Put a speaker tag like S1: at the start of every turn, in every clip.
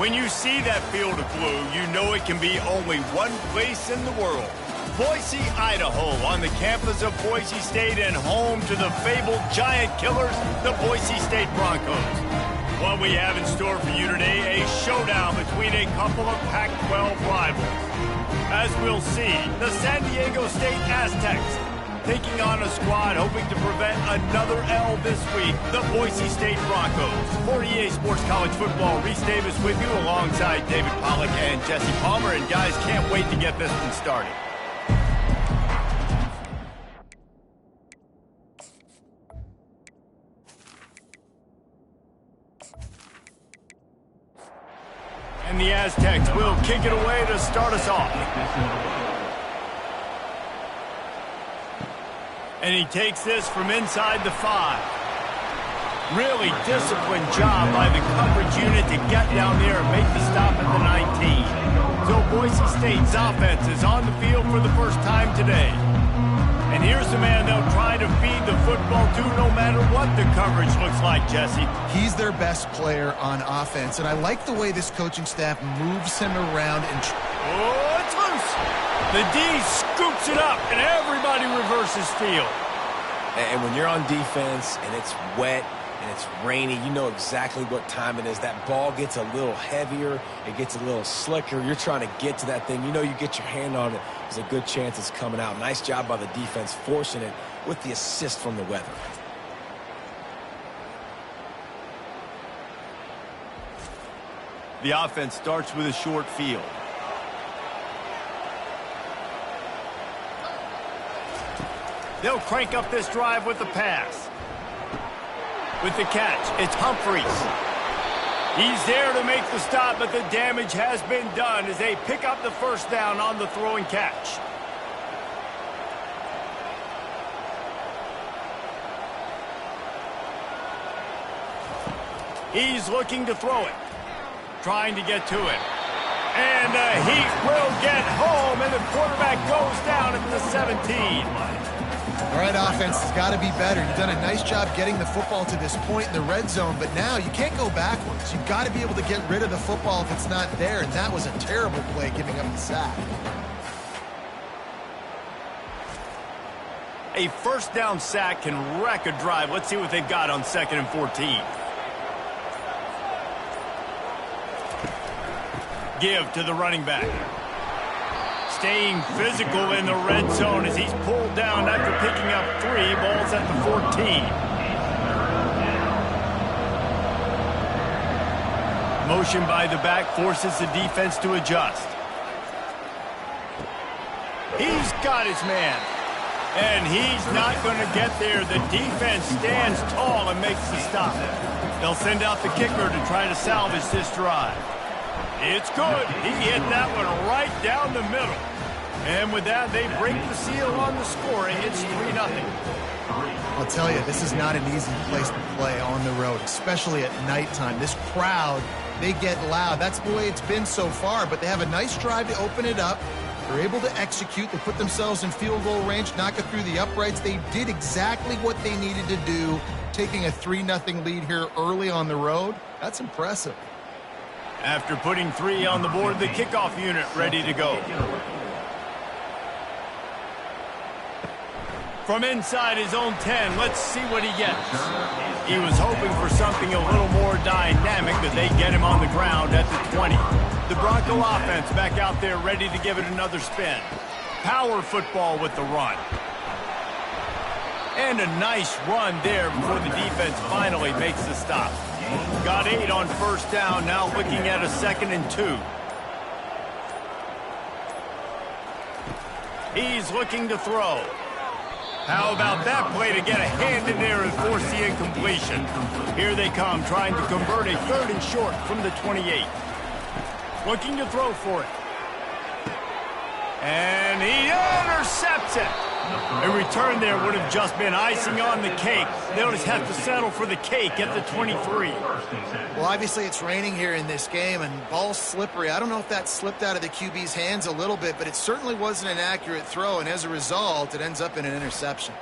S1: When you see that field of blue, you know it can be only one place in the world. Boise, Idaho, on the campus of Boise State and home to the fabled giant killers, the Boise State Broncos. What we have in store for you today, a showdown between a couple of Pac-12 rivals. As we'll see, the San Diego State Aztecs taking on a squad hoping to prevent another L this week, the Boise State Broncos. For EA Sports College Football, Reese Davis with you alongside David Pollack and Jesse Palmer. And guys, can't wait to get this one started. And the Aztecs will kick it away to start us off. And he takes this from inside the 5. Really disciplined job by the coverage unit to get down there and make the stop at the 19. So Boise State's offense is on the field for the first time today. And here's the man they'll try to feed the football to no matter what the coverage looks like, Jesse.
S2: He's their best player on offense, and I like the way this coaching staff moves him around.
S1: Oh, it's loose! The D scoops it up, and everybody reverses field.
S3: And when you're on defense, and it's wet, and it's rainy, you know exactly what time it is. That ball gets a little heavier. It gets a little slicker. You're trying to get to that thing. You know you get your hand on it. There's a good chance it's coming out. Nice job by the defense forcing it with the assist from the weather.
S1: The offense starts with a short field. They'll crank up this drive with the pass. With the catch, it's Humphreys. He's there to make the stop, but the damage has been done as they pick up the first down on the throw and catch. He's looking to throw it. Trying to get to it. And the Heat will get home, and the quarterback goes down at the 17.
S2: All right, offense has got to be better. You've done a nice job getting the football to this point in the red zone, but now you can't go backwards. You've got to be able to get rid of the football if it's not there, and that was a terrible play giving up the sack.
S1: A first down sack can wreck a drive. Let's see what they've got on 2nd and 14. Give to the running back. Staying physical in the red zone as he's pulled down after picking up 3. Balls at the 14. Motion by the back forces the defense to adjust. He's got his man. And he's not going to get there. The defense stands tall and makes the stop. They'll send out the kicker to try to salvage this drive. It's good. He hit that one right down the middle. And with that, they break the seal on the scoring. It's 3-0.
S2: I'll tell you, this is not an easy place to play on the road, especially at nighttime. This crowd, they get loud. That's the way it's been so far, but they have a nice drive to open it up. They're able to execute. They put themselves in field goal range, knock it through the uprights. They did exactly what they needed to do, taking a 3-0 lead here early on the road. That's impressive.
S1: After putting 3 on the board, the kickoff unit ready to go. From inside his own 10, let's see what he gets. He was hoping for something a little more dynamic, but they get him on the ground at the 20. The Bronco offense back out there ready to give it another spin. Power football with the run. And a nice run there before the defense finally makes the stop. Got 8 on first down, now looking at a 2nd and 2. He's looking to throw. How about that play to get a hand in there and force the incompletion? Here they come, trying to convert a 3rd and short from the 28. Looking to throw for it. And he intercepts it. A return there would have just been icing on the cake. They'll just have to settle for the cake at the 23.
S2: Well, obviously it's raining here in this game, and ball's slippery. I don't know if that slipped out of the QB's hands a little bit, but it certainly wasn't an accurate throw, and as a result, it ends up in an interception.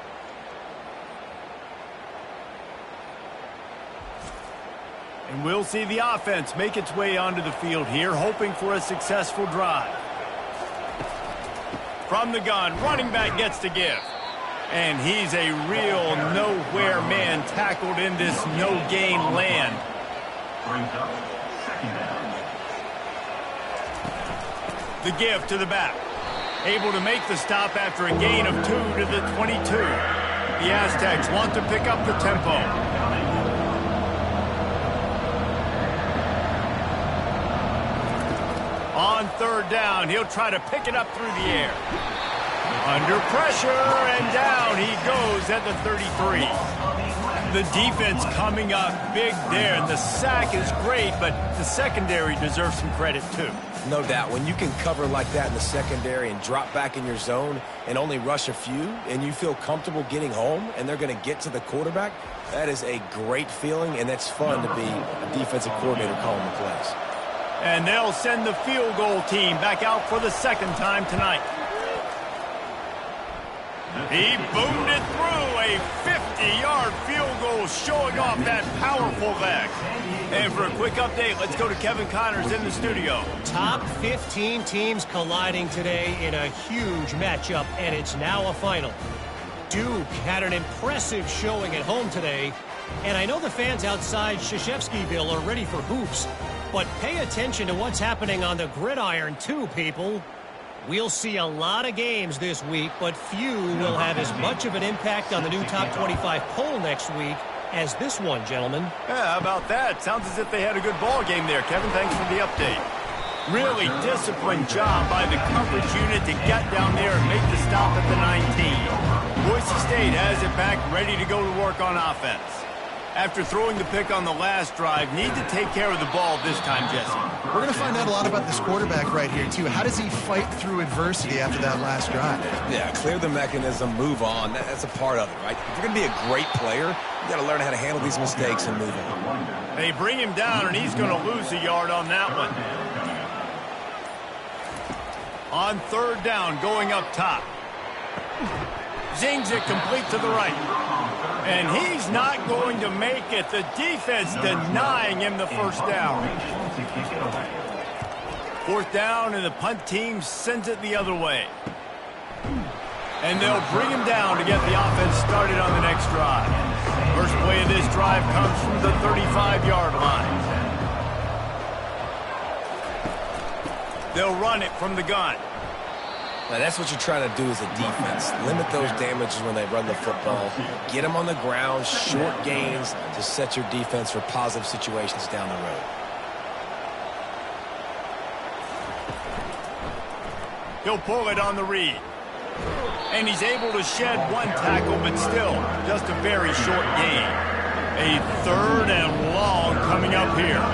S1: And we'll see the offense make its way onto the field here, hoping for a successful drive. From the gun, running back gets to give. And he's a real nowhere man tackled in this no-gain land.
S4: Brings up second down.
S1: The give to the back. Able to make the stop after a gain of 2 to the 22. The Aztecs want to pick up the tempo. On third down, he'll try to pick it up through the air. Under pressure, and down he goes at the 33. The defense coming up big there, and the sack is great, but the secondary deserves some credit too.
S3: No doubt. When you can cover like that in the secondary and drop back in your zone and only rush a few, and you feel comfortable getting home, and they're going to get to the quarterback, that is a great feeling, and that's fun to be a defensive coordinator calling the plays.
S1: And they'll send the field goal team back out for the second time tonight. He boomed it through, a 50-yard field goal showing off that powerful leg. And for a quick update, let's go to Kevin Connors in the studio.
S5: Top 15 teams colliding today in a huge matchup, and it's now a final. Duke had an impressive showing at home today, and I know the fans outside Krzyzewskiville are ready for hoops, but pay attention to what's happening on the gridiron too, people. We'll see a lot of games this week, but few will have as much of an impact on the new top 25 poll next week as this one, gentlemen.
S1: Yeah, how about that? Sounds as if they had a good ball game there. Kevin, thanks for the update. Really disciplined job by the coverage unit to get down there and make the stop at the 19. Boise State has it back, ready to go to work on offense. After throwing the pick on the last drive, need to take care of the ball this time, Jesse.
S2: We're going to find out a lot about this quarterback right here, too. How does he fight through adversity after that last drive?
S3: Yeah, clear the mechanism, move on. That's a part of it, right? If you're going to be a great player, you got to learn how to handle these mistakes and move on.
S1: They bring him down, and he's going to lose a yard on that one. On third down, going up top. Zings it complete to the right. And he's not going to make it. The defense denying him the first down. Fourth down, and the punt team sends it the other way. And they'll bring him down to get the offense started on the next drive. First play of this drive comes from the 35-yard line. They'll run it from the gun.
S3: Now, that's what you're trying to do as a defense. Limit those damages when they run the football. Get them on the ground, short gains to set your defense for positive situations down the road.
S1: He'll pull it on the read. And he's able to shed one tackle, but still just a very short gain. A third and long coming up here.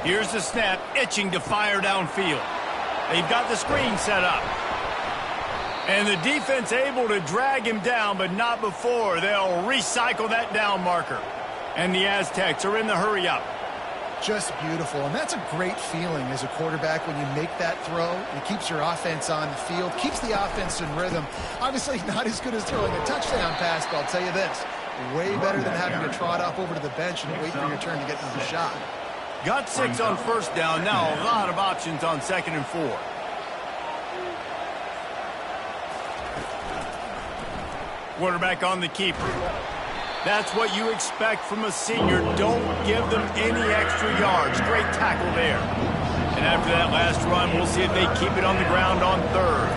S1: Here's the snap, itching to fire downfield. They've got the screen set up. And the defense able to drag him down, but not before. They'll recycle that down marker. And the Aztecs are in the hurry up.
S2: Just beautiful, and that's a great feeling as a quarterback when you make that throw. It keeps your offense on the field, keeps the offense in rhythm. Obviously not as good as throwing a touchdown pass, but I'll tell you this, way better than having to trot off over to the bench and wait for your turn to get into the shot.
S1: Got 6 on first down. Now a lot of options on 2nd and 4. Quarterback on the keeper. That's what you expect from a senior. Don't give them any extra yards. Great tackle there. And after that last run, we'll see if they keep it on the ground on third.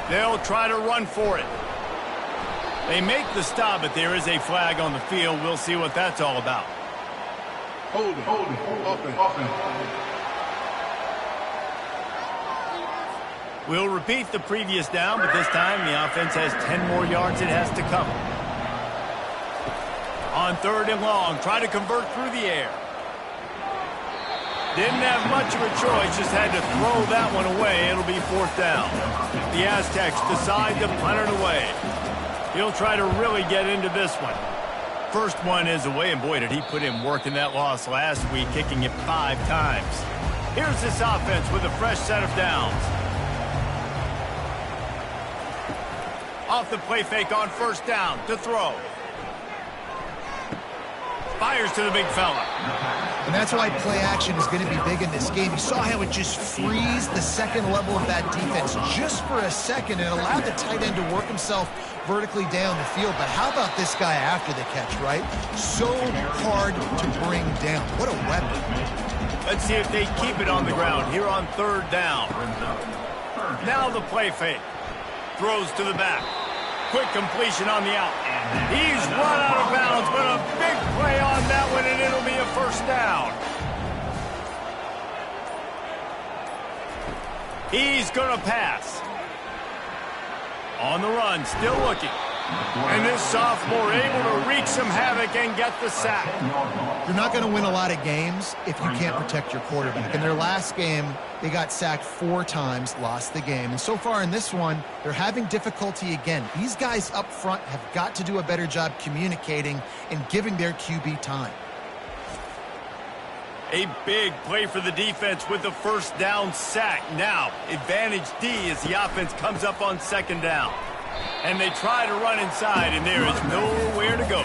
S1: They'll try to run for it. They make the stop, but there is a flag on the field. We'll see what that's all about.
S4: Hold it.
S1: We'll repeat the previous down, but this time the offense has 10 more yards it has to cover. On third and long, try to convert through the air. Didn't have much of a choice, just had to throw that one away. It'll be fourth down. The Aztecs decide to punt it away. He'll try to really get into this one. First one is away, and boy, did he put in work in that loss last week, kicking it 5 times. Here's this offense with a fresh set of downs. Off the play fake on first down to throw. Fires to the big fella.
S2: And that's why play action is going to be big in this game. You saw how it just frees the second level of that defense just for a second and allowed the tight end to work himself vertically down the field. But how about this guy after the catch, right? So hard to bring down. What a weapon.
S1: Let's see if they keep it on the ground here on third down. Now the play fake. Throws to the back. Quick completion on the out. He's run out of bounds, but a big play on that one, and it'll be a first down. He's going to pass. On the run, still looking. And this sophomore able to wreak some havoc and get the sack.
S2: You're not going to win a lot of games if you can't protect your quarterback. In their last game, they got sacked 4 times, lost the game. And so far in this one, they're having difficulty again. These guys up front have got to do a better job communicating and giving their QB time.
S1: A big play for the defense with the first down sack. Now, advantage D as the offense comes up on second down. And they try to run inside, and there is nowhere to go.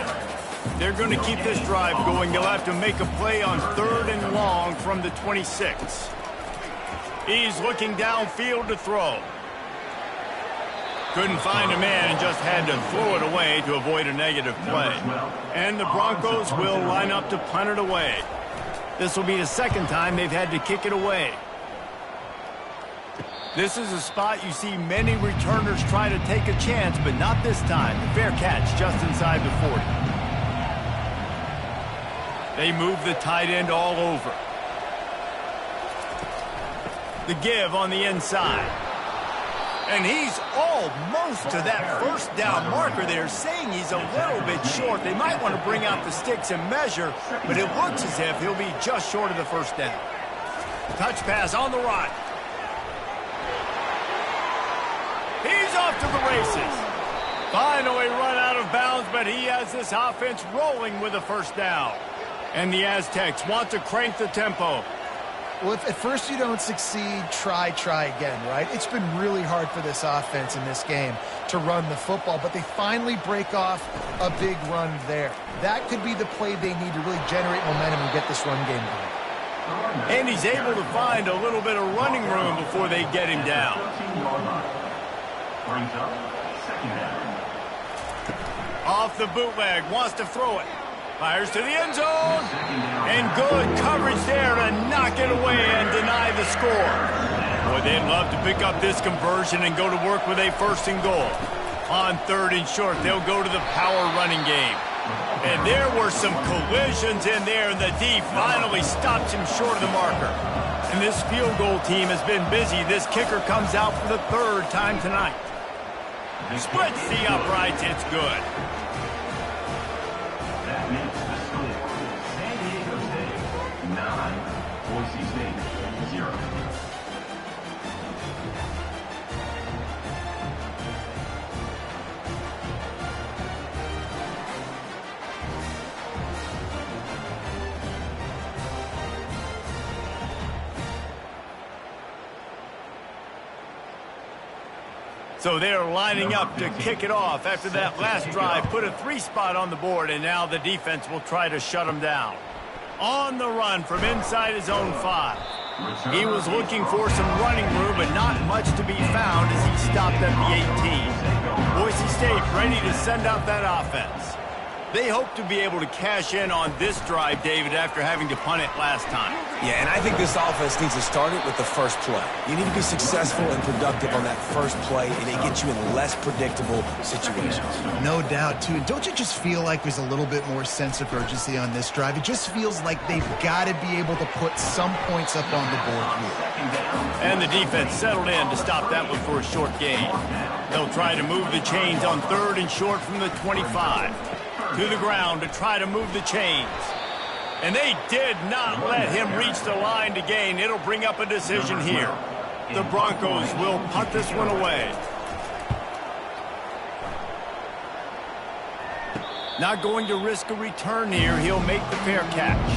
S1: They're going to keep this drive going. They'll have to make a play on third and long from the 26. He's looking downfield to throw. Couldn't find a man and just had to throw it away to avoid a negative play. And the Broncos will line up to punt it away. This will be the second time they've had to kick it away. This is a spot you see many returners try to take a chance, but not this time. The fair catch just inside the 40. They move the tight end all over. The give on the inside. And he's almost to that first down marker there, saying he's a little bit short. They might want to bring out the sticks and measure, but it looks as if he'll be just short of the first down. Touch pass on the run. He's off to the races. Finally run out of bounds, but he has this offense rolling with a first down. And the Aztecs want to crank the tempo.
S2: Well, if at first you don't succeed, try again, right? It's been really hard for this offense in this game to run the football, but they finally break off a big run there. That could be the play they need to really generate momentum and get this run game going.
S1: And he's able to find a little bit of running room before they get him down. Off the bootleg, wants to throw it. Fires to the end zone. And good coverage there to knock it away and deny the score. Boy, they'd love to pick up this conversion and go to work with a first and goal. On third and short, they'll go to the power running game. And there were some collisions in there, and the D finally stopped him short of the marker. And this field goal team has been busy. This kicker comes out for the third time tonight. Splits the uprights. It's good.
S4: That makes the score San Diego State 9, Boise State 0.
S1: So they're lining up to kick it off after that last drive. Put a 3 spot on the board, and now the defense will try to shut them down. On the run from inside his own 5. He was looking for some running room, but not much to be found as he stopped at the 18. Boise State ready to send out that offense. They hope to be able to cash in on this drive, David, after having to punt it last time.
S3: Yeah, and I think this offense needs to start it with the first play. You need to be successful and productive on that first play, and it gets you in less predictable situations.
S2: No doubt, too. Don't you just feel like there's a little bit more sense of urgency on this drive? It just feels like they've got to be able to put some points up on the board here.
S1: And the defense settled in to stop that one for a short gain. They'll try to move the chains on third and short from the 25. To the ground to try to move the chains. And they did not let him reach the line to gain. It'll bring up a decision here. The Broncos will punt this one away. Not going to risk a return here. He'll make the fair catch.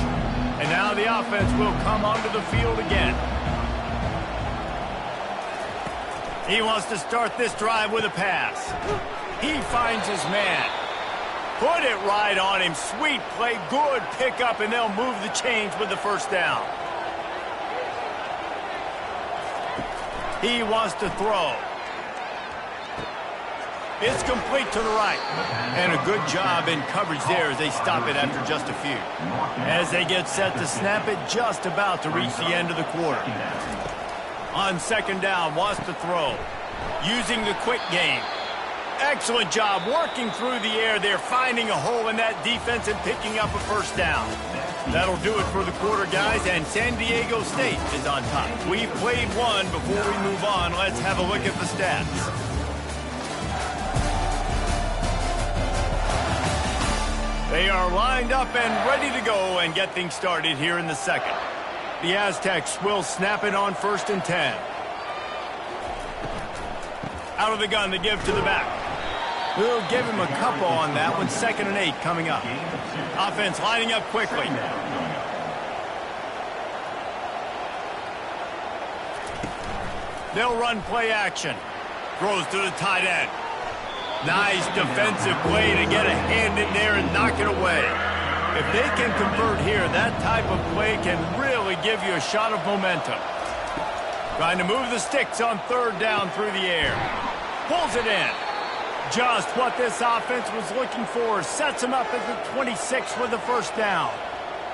S1: And now the offense will come onto the field again. He wants to start this drive with a pass. He finds his man. Put it right on him. Sweet play, good pickup, and they'll move the chains with the first down. He wants to throw. It's complete to the right. And a good job in coverage there as they stop it after just a few. As they get set to snap it, just about to reach the end of the quarter. On second down, wants to throw. Using the quick game. Excellent job working through the air there, finding a hole in that defense and picking up a first down. That'll do it for the quarter, guys, and San Diego State is on top. We've played one. Before we move on, let's have a look at the stats. They are lined up and ready to go and get things started here in the second. The Aztecs will snap it on 1st and 10. Out of the gun to give to the back. We'll give him a couple on that one. 2nd and 8 coming up. Offense lining up quickly. They'll run play action. Throws to the tight end. Nice defensive play to get a hand in there and knock it away. If they can convert here, that type of play can really give you a shot of momentum. Trying to move the sticks on 3rd down through the air. Pulls it in. Just what this offense was looking for. Sets him up at the 26 with the first down.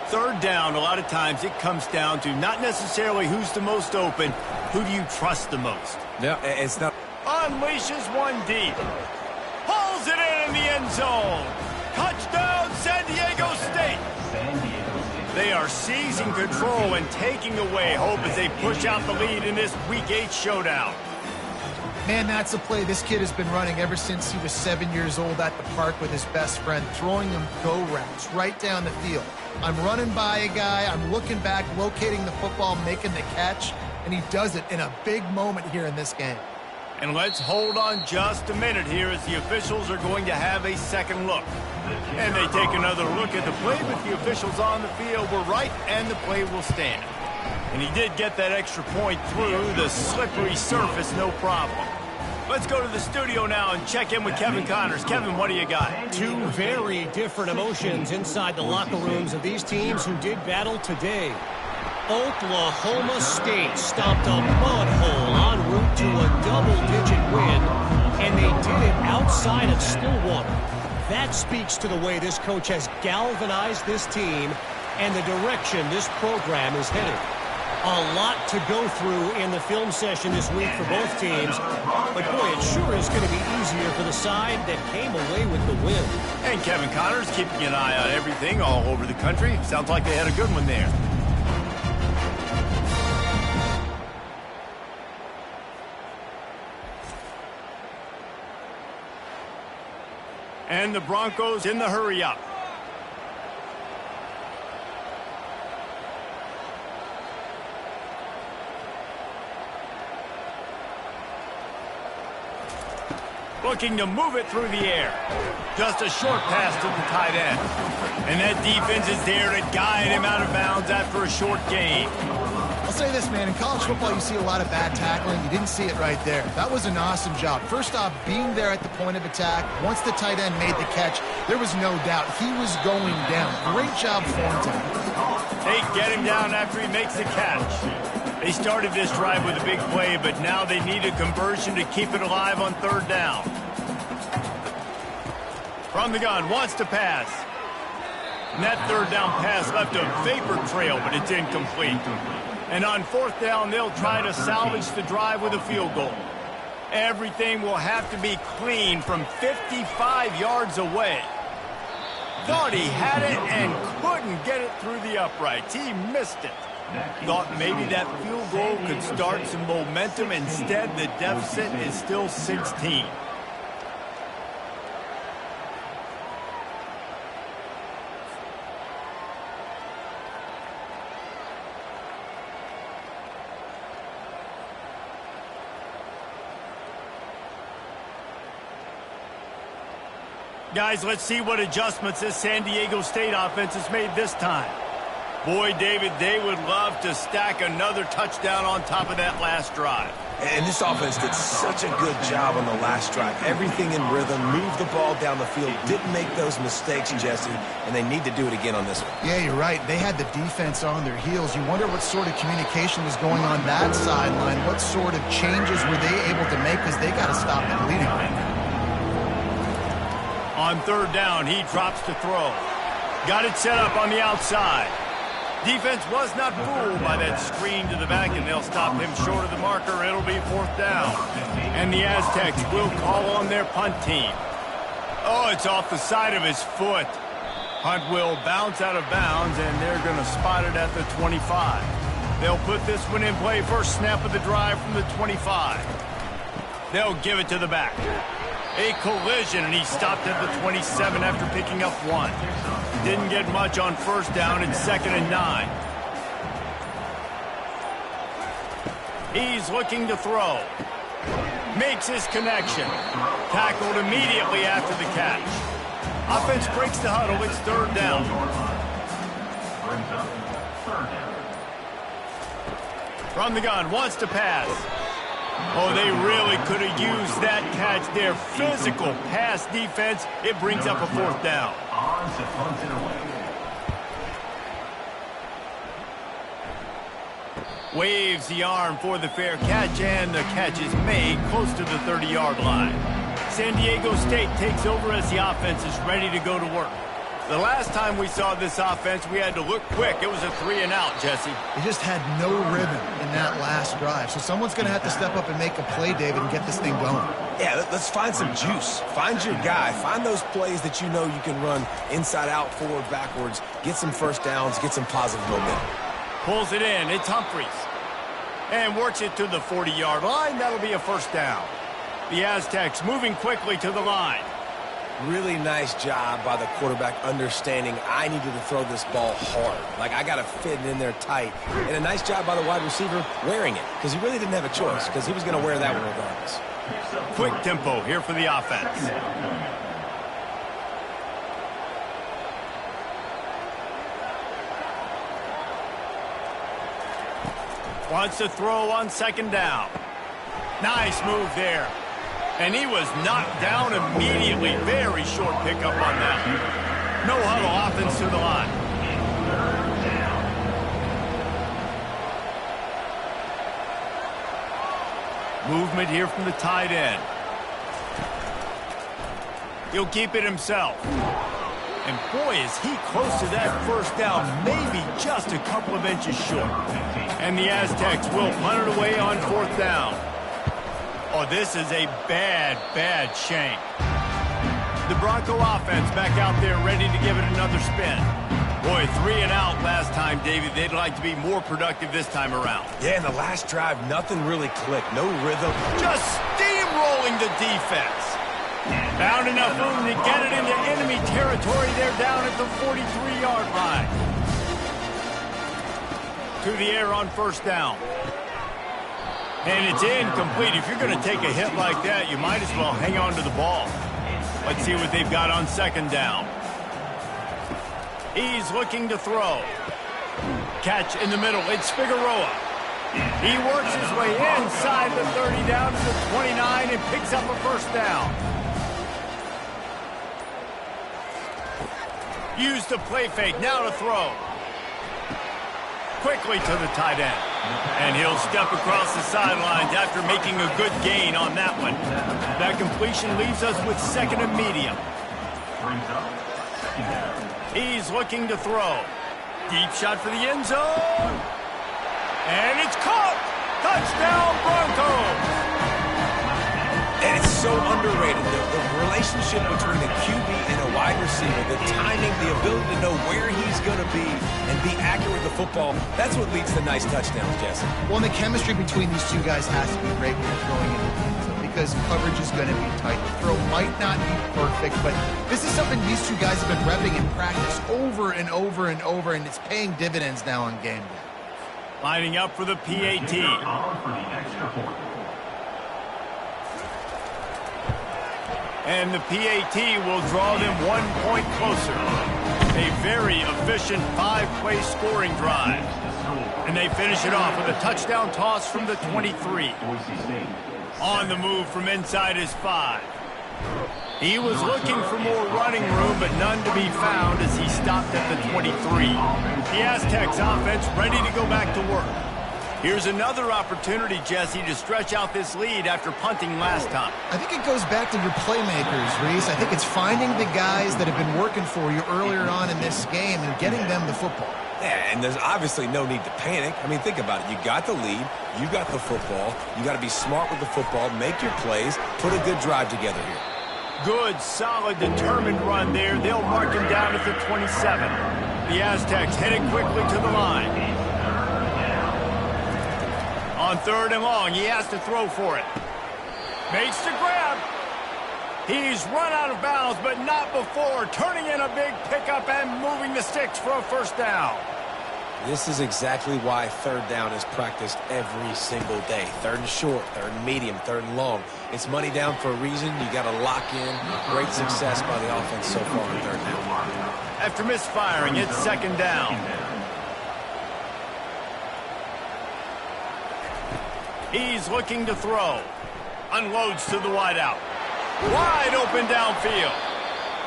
S1: 3rd down, a lot of times it comes down to not necessarily who's the most open, who do you trust the most?
S3: Yeah, it's not.
S1: Unleashes one deep. Pulls it in the end zone. Touchdown, San Diego State. They are seizing control and taking away hope as they push out the lead in this Week 8 showdown.
S2: Man, that's a play this kid has been running ever since he was 7 years old at the park with his best friend, throwing him go routes right down the field. I'm running by a guy, I'm looking back, locating the football, making the catch, and he does it in a big moment here in this game.
S1: And let's hold on just a minute here as the officials are going to have a second look. And they take another look at the play, but the officials on the field were right, and the play will stand. And he did get that extra point through the slippery surface, no problem. Let's go to the studio now and check in with Kevin Connors. Kevin, what do you got?
S5: Two very different emotions inside the locker rooms of these teams who did battle today. Oklahoma State stomped a mud hole en route to a double-digit win, and they did it outside of Stillwater. That speaks to the way this coach has galvanized this team and the direction this program is headed. A lot to go through in the film session this week for both teams, but boy, it sure is going to be easier for the side that came away with the win.
S1: And Kevin Connors keeping an eye on everything all over the country. Sounds like they had a good one there. And the Broncos in the hurry-up. Looking to move it through the air. Just a short pass to the tight end. And that defense is there to guide him out of bounds after a short gain.
S2: I'll say this, man. In college football, you see a lot of bad tackling. You didn't see it right there. That was an awesome job. First off, being there at the point of attack. Once the tight end made the catch, there was no doubt he was going down. Great job form time.
S1: They get him down after he makes the catch. They started this drive with a big play, but now they need a conversion to keep it alive on 3rd down. From the gun, wants to pass. And that 3rd down pass left a vapor trail, but it's incomplete. And on 4th down, they'll try to salvage the drive with a field goal. Everything will have to be clean from 55 yards away. Thought he had it and couldn't get it through the uprights. He missed it. Thought maybe that field goal could start some momentum. Instead, the deficit is still 16. Guys, let's see what adjustments this San Diego State offense has made this time. Boy, David, they would love to stack another touchdown on top of that last drive.
S3: And this offense did such a good job on the last drive. Everything in rhythm, moved the ball down the field, didn't make those mistakes, Jesse, and they need to do it again on this one.
S2: Yeah, you're right. They had the defense on their heels. You wonder what sort of communication was going on that sideline. What sort of changes were they able to make, because they got to stop the bleeding right now.
S1: On third down, he drops to throw. Got it set up on the outside. Defense was not fooled by that screen to the back, and they'll stop him short of the marker. It'll be fourth down. And the Aztecs will call on their punt team. Oh, it's off the side of his foot. Punt will bounce out of bounds, and they're going to spot it at the 25. They'll put this one in play. First snap of the drive from the 25. They'll give it to the back. A collision, and he stopped at the 27 after picking up one. Didn't get much on first down. It's 2nd and 9. He's looking to throw. Makes his connection. Tackled immediately after the catch. Offense breaks the huddle. It's third down. From the gun, wants to pass. Oh, they really could have used that catch there. Physical pass defense. It brings up a fourth down. Waves the arm for the fair catch, and the catch is made close to the 30-yard line. San Diego State takes over as the offense is ready to go to work. The last time we saw this offense, we had to look quick. It was a 3-and-out, Jesse.
S2: They just had no rhythm in that last drive. So someone's going to have to step up and make a play, David, and get this thing going.
S3: Yeah, let's find some juice. Find your guy. Find those plays that you know you can run inside out, forward, backwards. Get some first downs. Get some positive momentum.
S1: Pulls it in. It's Humphries. And works it to the 40-yard line. That'll be a first down. The Aztecs moving quickly to the line.
S3: Really nice job by the quarterback understanding I needed to throw this ball hard. Like, I got to fit it in there tight. And a nice job by the wide receiver wearing it, because he really didn't have a choice, because he was going to wear that one regardless.
S1: Quick tempo here for the offense. Wants to throw on 2nd down. Nice move there. And he was knocked down immediately. Very short pickup on that. No huddle offense to the line. Movement here from the tight end. He'll keep it himself. And boy, is he close to that first down, maybe just a couple of inches short. And the Aztecs will punt it away on 4th down. Oh, this is a bad, bad shank. The Bronco offense back out there ready to give it another spin. Boy, 3-and-out last time, David. They'd like to be more productive this time around.
S3: Yeah, in the last drive, nothing really clicked. No rhythm.
S1: Just steamrolling the defense. Found enough room to get it into enemy territory. They're down at the 43-yard line. To the air on first down. And it's incomplete. If you're going to take a hit like that, you might as well hang on to the ball. Let's see what they've got on 2nd down. He's looking to throw. Catch in the middle. It's Figueroa. He works his way inside the 30 down to the 29 and picks up a first down. Use the play fake. Now to throw. Quickly to the tight end. And he'll step across the sidelines after making a good gain on that one. That completion leaves us with 2nd and medium. He's looking to throw. Deep shot for the end zone. And it's caught. Touchdown, Broncos.
S3: And it's so underrated. The relationship between the QB and a wide receiver, the timing, the ability to know where he's going to be and be accurate with the football, that's what leads to nice touchdowns, Jesse.
S2: Well, and the chemistry between these two guys has to be great when they're throwing into the end zone, because coverage is going to be tight. The throw might not be perfect, but this is something these two guys have been repping in practice over and over and over, and it's paying dividends now on game day.
S1: Lining up for the PAT. And the PAT will draw them 1 point closer. A very efficient 5-play scoring drive. And they finish it off with a touchdown toss from the 23. On the move from inside his 5. He was looking for more running room, but none to be found as he stopped at the 23. The Aztecs offense ready to go back to work. Here's another opportunity, Jesse, to stretch out this lead after punting last time.
S2: I think it goes back to your playmakers, Reese. I think it's finding the guys that have been working for you earlier on in this game and getting them the football.
S3: Yeah, and there's obviously no need to panic. I mean, think about it. You got the lead. You got the football. You got to be smart with the football, make your plays, put a good drive together here.
S1: Good, solid, determined run there. They'll mark him down at the 27. The Aztecs headed quickly to the line. On 3rd and long, he has to throw for it. Makes the grab. He's run out of bounds, but not before turning in a big pickup and moving the sticks for a first down.
S3: This is exactly why 3rd down is practiced every single day. 3rd and short, 3rd and medium, 3rd and long. It's money down for a reason. You got to lock in. Great success by the offense so far on 3rd down.
S1: After misfiring, it's 2nd down. He's looking to throw. Unloads to the wideout. Wide open downfield.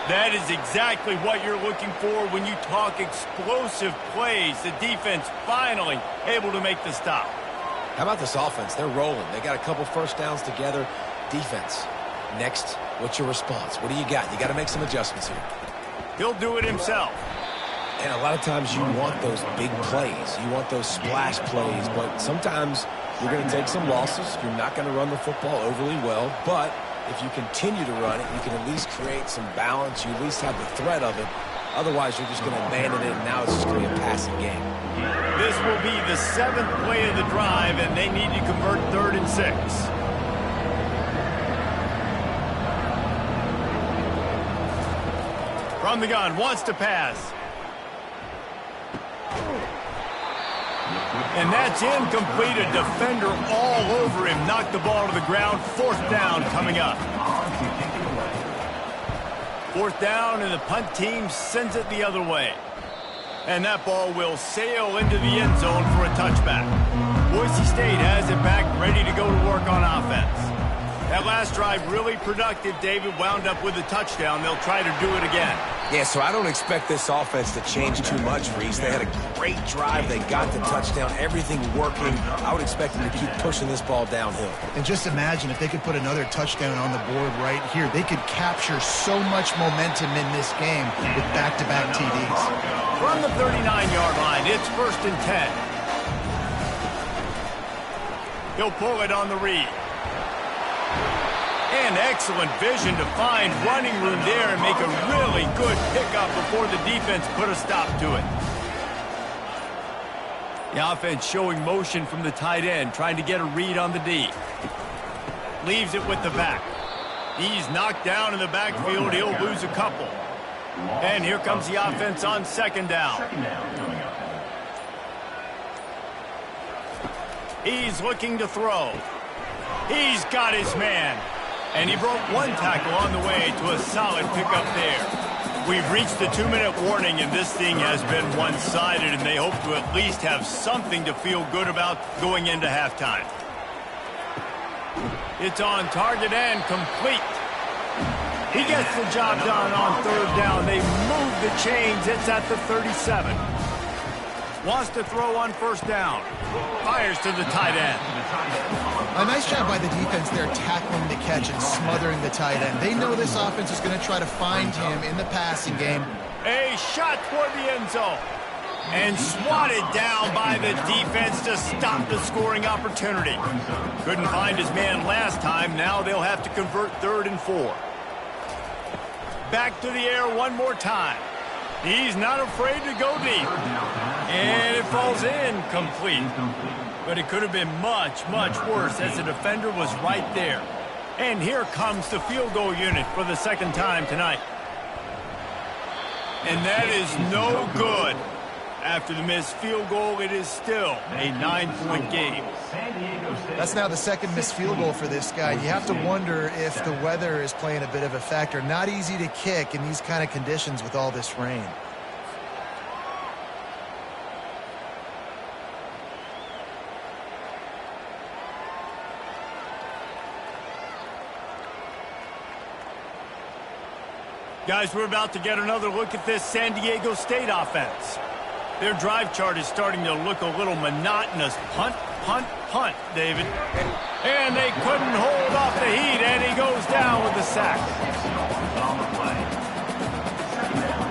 S1: That is exactly what you're looking for when you talk explosive plays. The defense finally able to make the stop.
S3: How about this offense? They're rolling. They got a couple first downs together. Defense. Next, what's your response? What do you got? You got to make some adjustments here.
S1: He'll do it himself.
S3: And a lot of times you want those big plays. You want those splash plays, but sometimes you're going to take some losses. You're not going to run the football overly well, but if you continue to run it, you can at least create some balance. You at least have the threat of it. Otherwise, you're just going to abandon it, and now it's just going to be a passing game.
S1: This will be the 7th play of the drive, and they need to convert 3rd and 6. From the gun, wants to pass. And that's incomplete. A defender all over him. Knocked the ball to the ground. 4th down coming up. 4th down, and the punt team sends it the other way. And that ball will sail into the end zone for a touchback. Boise State has it back, ready to go to work on offense. That last drive really productive. David wound up with a touchdown. They'll try to do it again.
S3: Yeah, so I don't expect this offense to change too much, Reese. They had a great drive. They got the touchdown. Everything working. I would expect them to keep pushing this ball downhill.
S2: And just imagine if they could put another touchdown on the board right here. They could capture so much momentum in this game with back-to-back TDs.
S1: From the 39-yard line, it's 1st and 10. He'll pull it on the read. And excellent vision to find running room there and make a really good pickup before the defense put a stop to it. The offense showing motion from the tight end, trying to get a read on the D. Leaves it with the back. He's knocked down in the backfield. He'll lose a couple. And here comes the offense on 2nd down. He's looking to throw. He's got his man. And he broke one tackle on the way to a solid pickup there. We've reached the 2-minute warning, and this thing has been one-sided, and they hope to at least have something to feel good about going into halftime. It's on target and complete. He gets the job done on 3rd down. They move the chains. It's at the 37. Wants to throw on 1st down. Fires to the tight end.
S2: A nice job by the defense there tackling the catch and smothering the tight end. They know this offense is going to try to find him in the passing game.
S1: A shot toward the end zone. And swatted down by the defense to stop the scoring opportunity. Couldn't find his man last time. Now they'll have to convert 3rd and 4. Back to the air one more time. He's not afraid to go deep. And it falls in complete. But it could have been much, much worse as the defender was right there. And here comes the field goal unit for the 2nd time tonight. And that is no good. After the missed field goal, it is still a 9-point game.
S2: That's now the 2nd missed field goal for this guy. You have to wonder if the weather is playing a bit of a factor. Not easy to kick in these kind of conditions with all this rain.
S1: Guys, we're about to get another look at this San Diego State offense. Their drive chart is starting to look a little monotonous. Punt, punt, punt, David. And they couldn't hold off the heat, and he goes down with the sack.
S4: On the play. Second down.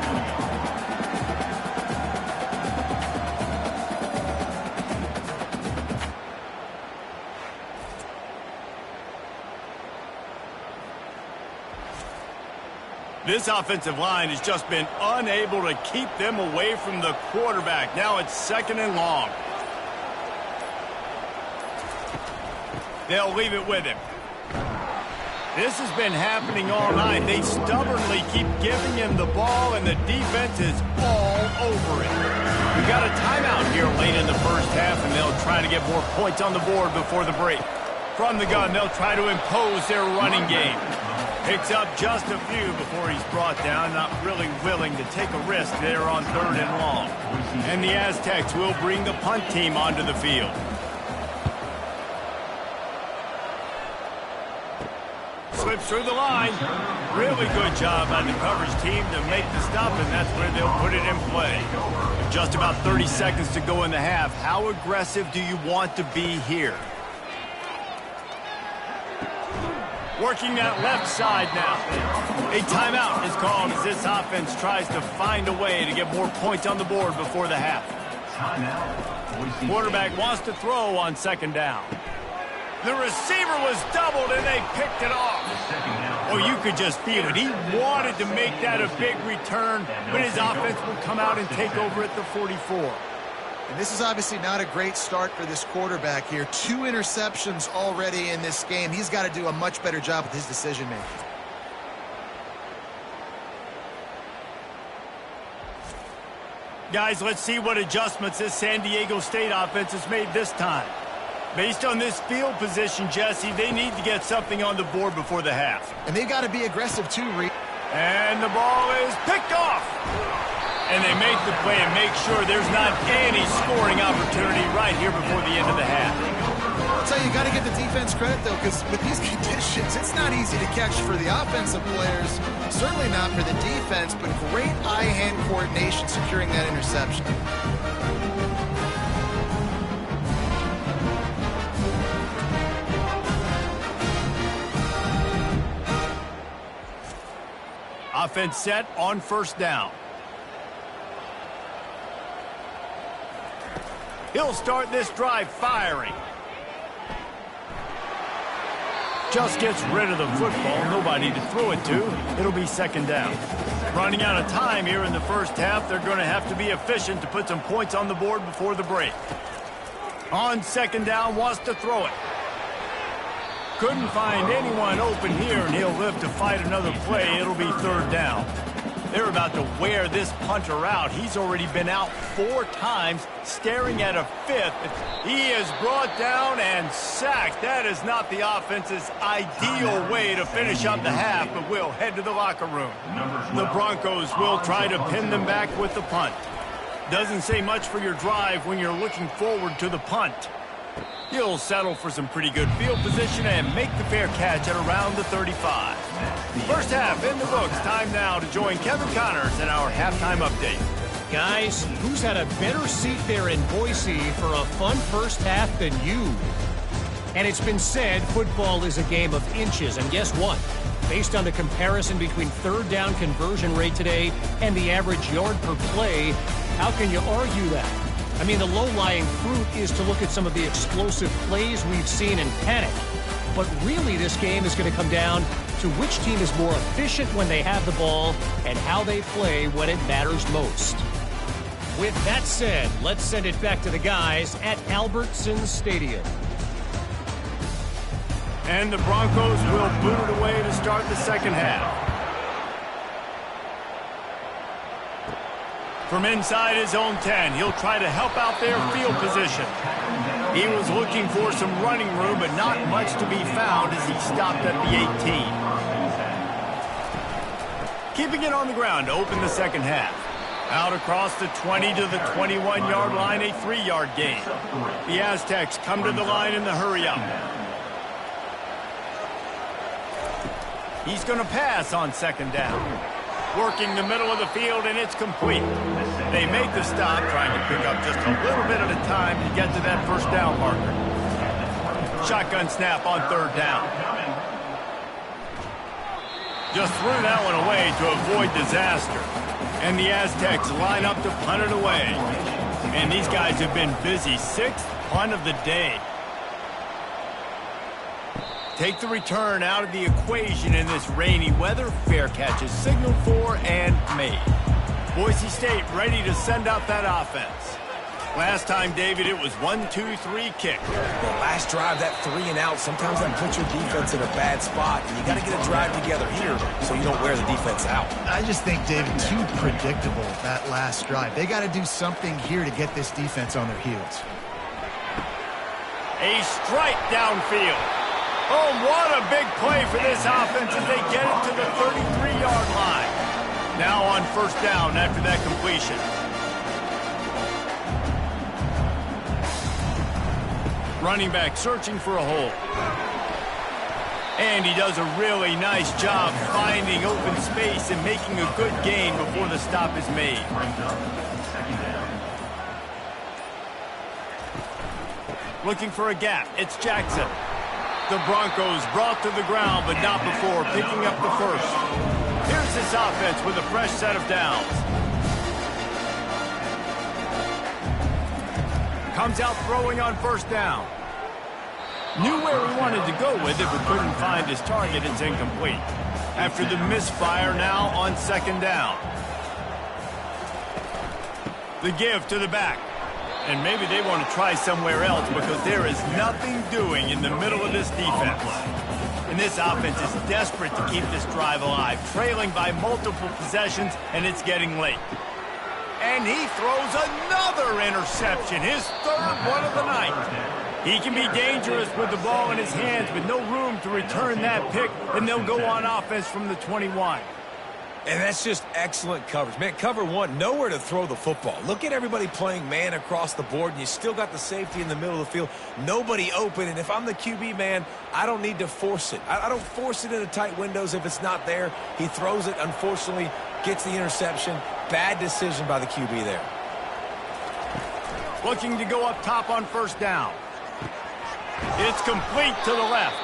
S1: This offensive line has just been unable to keep them away from the quarterback. Now it's 2nd and long. They'll leave it with him. This has been happening all night. They stubbornly keep giving him the ball, and the defense is all over it. We got a timeout here late in the first half, and they'll try to get more points on the board before the break. From the gun, they'll try to impose their running game. Picks up just a few before he's brought down, not really willing to take a risk there on 3rd and long. And the Aztecs will bring the punt team onto the field. Slips through the line. Really good job by the coverage team to make the stop, and that's where they'll put it in play. Just about 30 seconds to go in the half. How aggressive do you want to be here? Working that left side now. A timeout is called as this offense tries to find a way to get more points on the board before the half. Quarterback wants to throw on 2nd down. The receiver was doubled, and they picked it off. Oh, you could just feel it. He wanted to make that a big return, but his offense will come out and take over at the 44.
S2: And this is obviously not a great start for this quarterback here. 2 interceptions already in this game. He's got to do a much better job with his decision-making.
S1: Guys, let's see what adjustments this San Diego State offense has made this time. Based on this field position, Jesse, they need to get something on the board before the half.
S2: And they got to be aggressive too, Reed.
S1: And the ball is picked off. And they make the play and make sure there's not any scoring opportunity right here before the end of the half.
S2: I'll tell you, you got to give the defense credit, though, because with these conditions, it's not easy to catch for the offensive players. Certainly not for the defense, but great eye-hand coordination securing that interception.
S1: Offense set on 1st down. He'll start this drive firing. Just gets rid of the football. Nobody to throw it to. It'll be 2nd down. Running out of time here in the first half. They're going to have to be efficient to put some points on the board before the break. On 2nd down, wants to throw it. Couldn't find anyone open here, and he'll live to fight another play. It'll be 3rd down. They're about to wear this punter out. He's already been out 4 times, staring at a 5th. He is brought down and sacked. That is not the offense's ideal way to finish up the half, but we'll head to the locker room. The Broncos will try to pin them back with the punt. Doesn't say much for your drive when you're looking forward to the punt. He'll settle for some pretty good field position and make the fair catch at around the 35. First half in the books. Time now to join Kevin Connors in our halftime update.
S5: Guys, who's had a better seat there in Boise for a fun first half than you? And it's been said football is a game of inches, and guess what? Based on the comparison between 3rd down conversion rate today and the average yard per play, how can you argue that? I mean, the low-lying fruit is to look at some of the explosive plays we've seen and panic. But really, this game is going to come down to which team is more efficient when they have the ball and how they play when it matters most. With that said, let's send it back to the guys at Albertson Stadium.
S1: And the Broncos will boot it away to start the 2nd half. From inside his own 10, he'll try to help out their field position. He was looking for some running room, but not much to be found as he stopped at the 18. Keeping it on the ground to open the 2nd half. Out across the 20 to the 21-yard line, a 3-yard gain. The Aztecs come to the line in the hurry-up. He's going to pass on 2nd down. Working the middle of the field, and it's complete. They make the stop, trying to pick up just a little bit at a time to get to that first down marker. Shotgun snap on third down. Just threw that one away to avoid disaster. And the Aztecs line up to punt it away. And these guys have been busy. Sixth punt of the day. Take the return out of the equation in this rainy weather. Fair catch is signaled for and made. Boise State ready to send out that offense. Last time, David, it was 1-2-3 kick.
S3: The last drive, that 3 and out, sometimes that puts your defense in a bad spot. And you got to get a drive together here so you don't wear the defense out.
S2: I just think, David, too predictable, that last drive. They got to do something here to get this defense on their heels.
S1: A strike downfield. Oh, what a big play for this offense as they get it to the 33-yard line. Now on first down after that completion. Running back searching for a hole. And he does a really nice job finding open space and making a good gain before the stop is made. Looking for a gap. It's Jackson. The Broncos brought to the ground, but not before picking up the first. Here's this offense with a fresh set of downs. Comes out throwing on first down. Knew where he wanted to go with it, but couldn't find his target. It's incomplete. After the misfire, now on second down. The give to the back. And maybe they want to try somewhere else because there is nothing doing in the middle of this defense. And this offense is desperate to keep this drive alive, trailing by multiple possessions, and it's getting late. And he throws another interception, his third one of the night. He can be dangerous with the ball in his hands, but no room to return that pick, and they'll go on offense from the 21.
S3: And that's just excellent coverage. Man, cover one, nowhere to throw the football. Look at everybody playing man across the board, and you still got the safety in the middle of the field. Nobody open, and if I'm the QB, man, I don't need to force it. I don't force it into tight windows if it's not there. He throws it, unfortunately, gets the interception. Bad decision by the QB there.
S1: Looking to go up top on first down. It's complete to the left.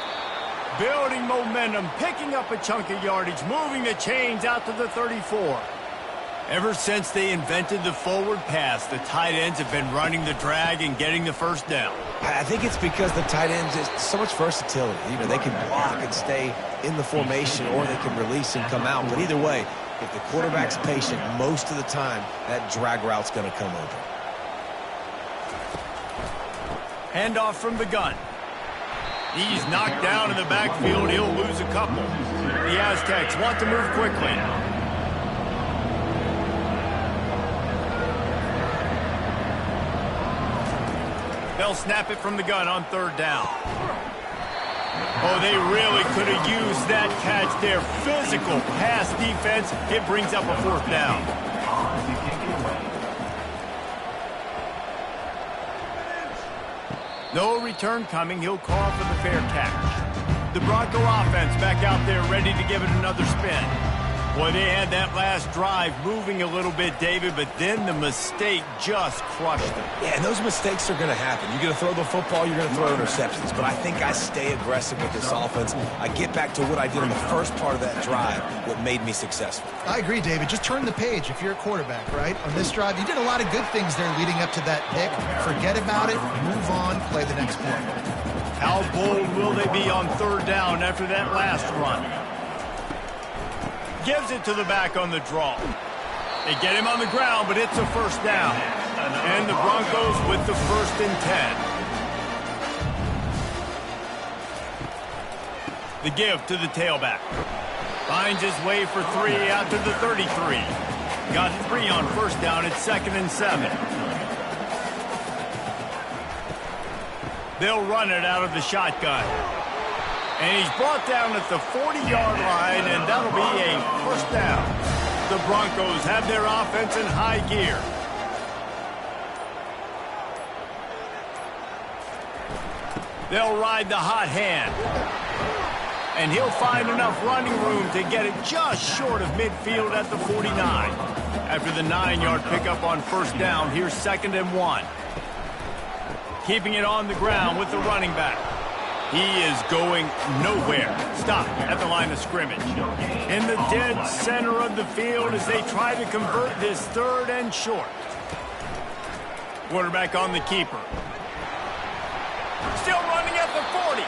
S1: Building momentum, picking up a chunk of yardage, moving the chains out to the 34. Ever since they invented the forward pass, the tight ends have been running the drag and getting the first down.
S3: I think it's because the tight ends is so much versatility. You know, they can block and stay in the formation, or they can release and come out. But either way, if the quarterback's patient most of the time, that drag route's going to come open.
S1: Handoff from the gun. He's knocked down in the backfield. He'll lose a couple. The Aztecs want to move quickly. They'll snap it from the gun on third down. Oh, they really could have used that catch there. Physical pass defense. It brings up a fourth down. No return coming. He'll call for the fair catch. The Bronco offense back out there ready to give it another spin. Boy, they had that last drive moving a little bit, David, but then the mistake just crushed them.
S3: Yeah, and those mistakes are going to happen. You're going to throw the football, you're going to throw interceptions. But I think I stay aggressive with this offense. I get back to what I did in the first part of that drive, what made me successful.
S2: I agree, David. Just turn the page if you're a quarterback, right? On this drive, you did a lot of good things there leading up to that pick. Forget about it, move on, play the next play.
S1: How bold will they be on third down after that last run? Gives it to the back on the draw. They get him on the ground, but it's a first down. And the Broncos with the 1st and 10. The give to the tailback. Finds his way for 3 out to the 33. Got 3 on first down. It's 2nd and 7. They'll run it out of the shotgun. And he's brought down at the 40-yard line, and that'll be a first down. The Broncos have their offense in high gear. They'll ride the hot hand. and he'll find enough running room to get it just short of midfield at the 49. After the 9-yard pickup on first down, here's 2nd and 1. Keeping it on the ground with the running back. He is going nowhere. Stop at the line of scrimmage. In the dead center of the field as they try to convert this 3rd and short. Quarterback on the keeper. Still running at the 40.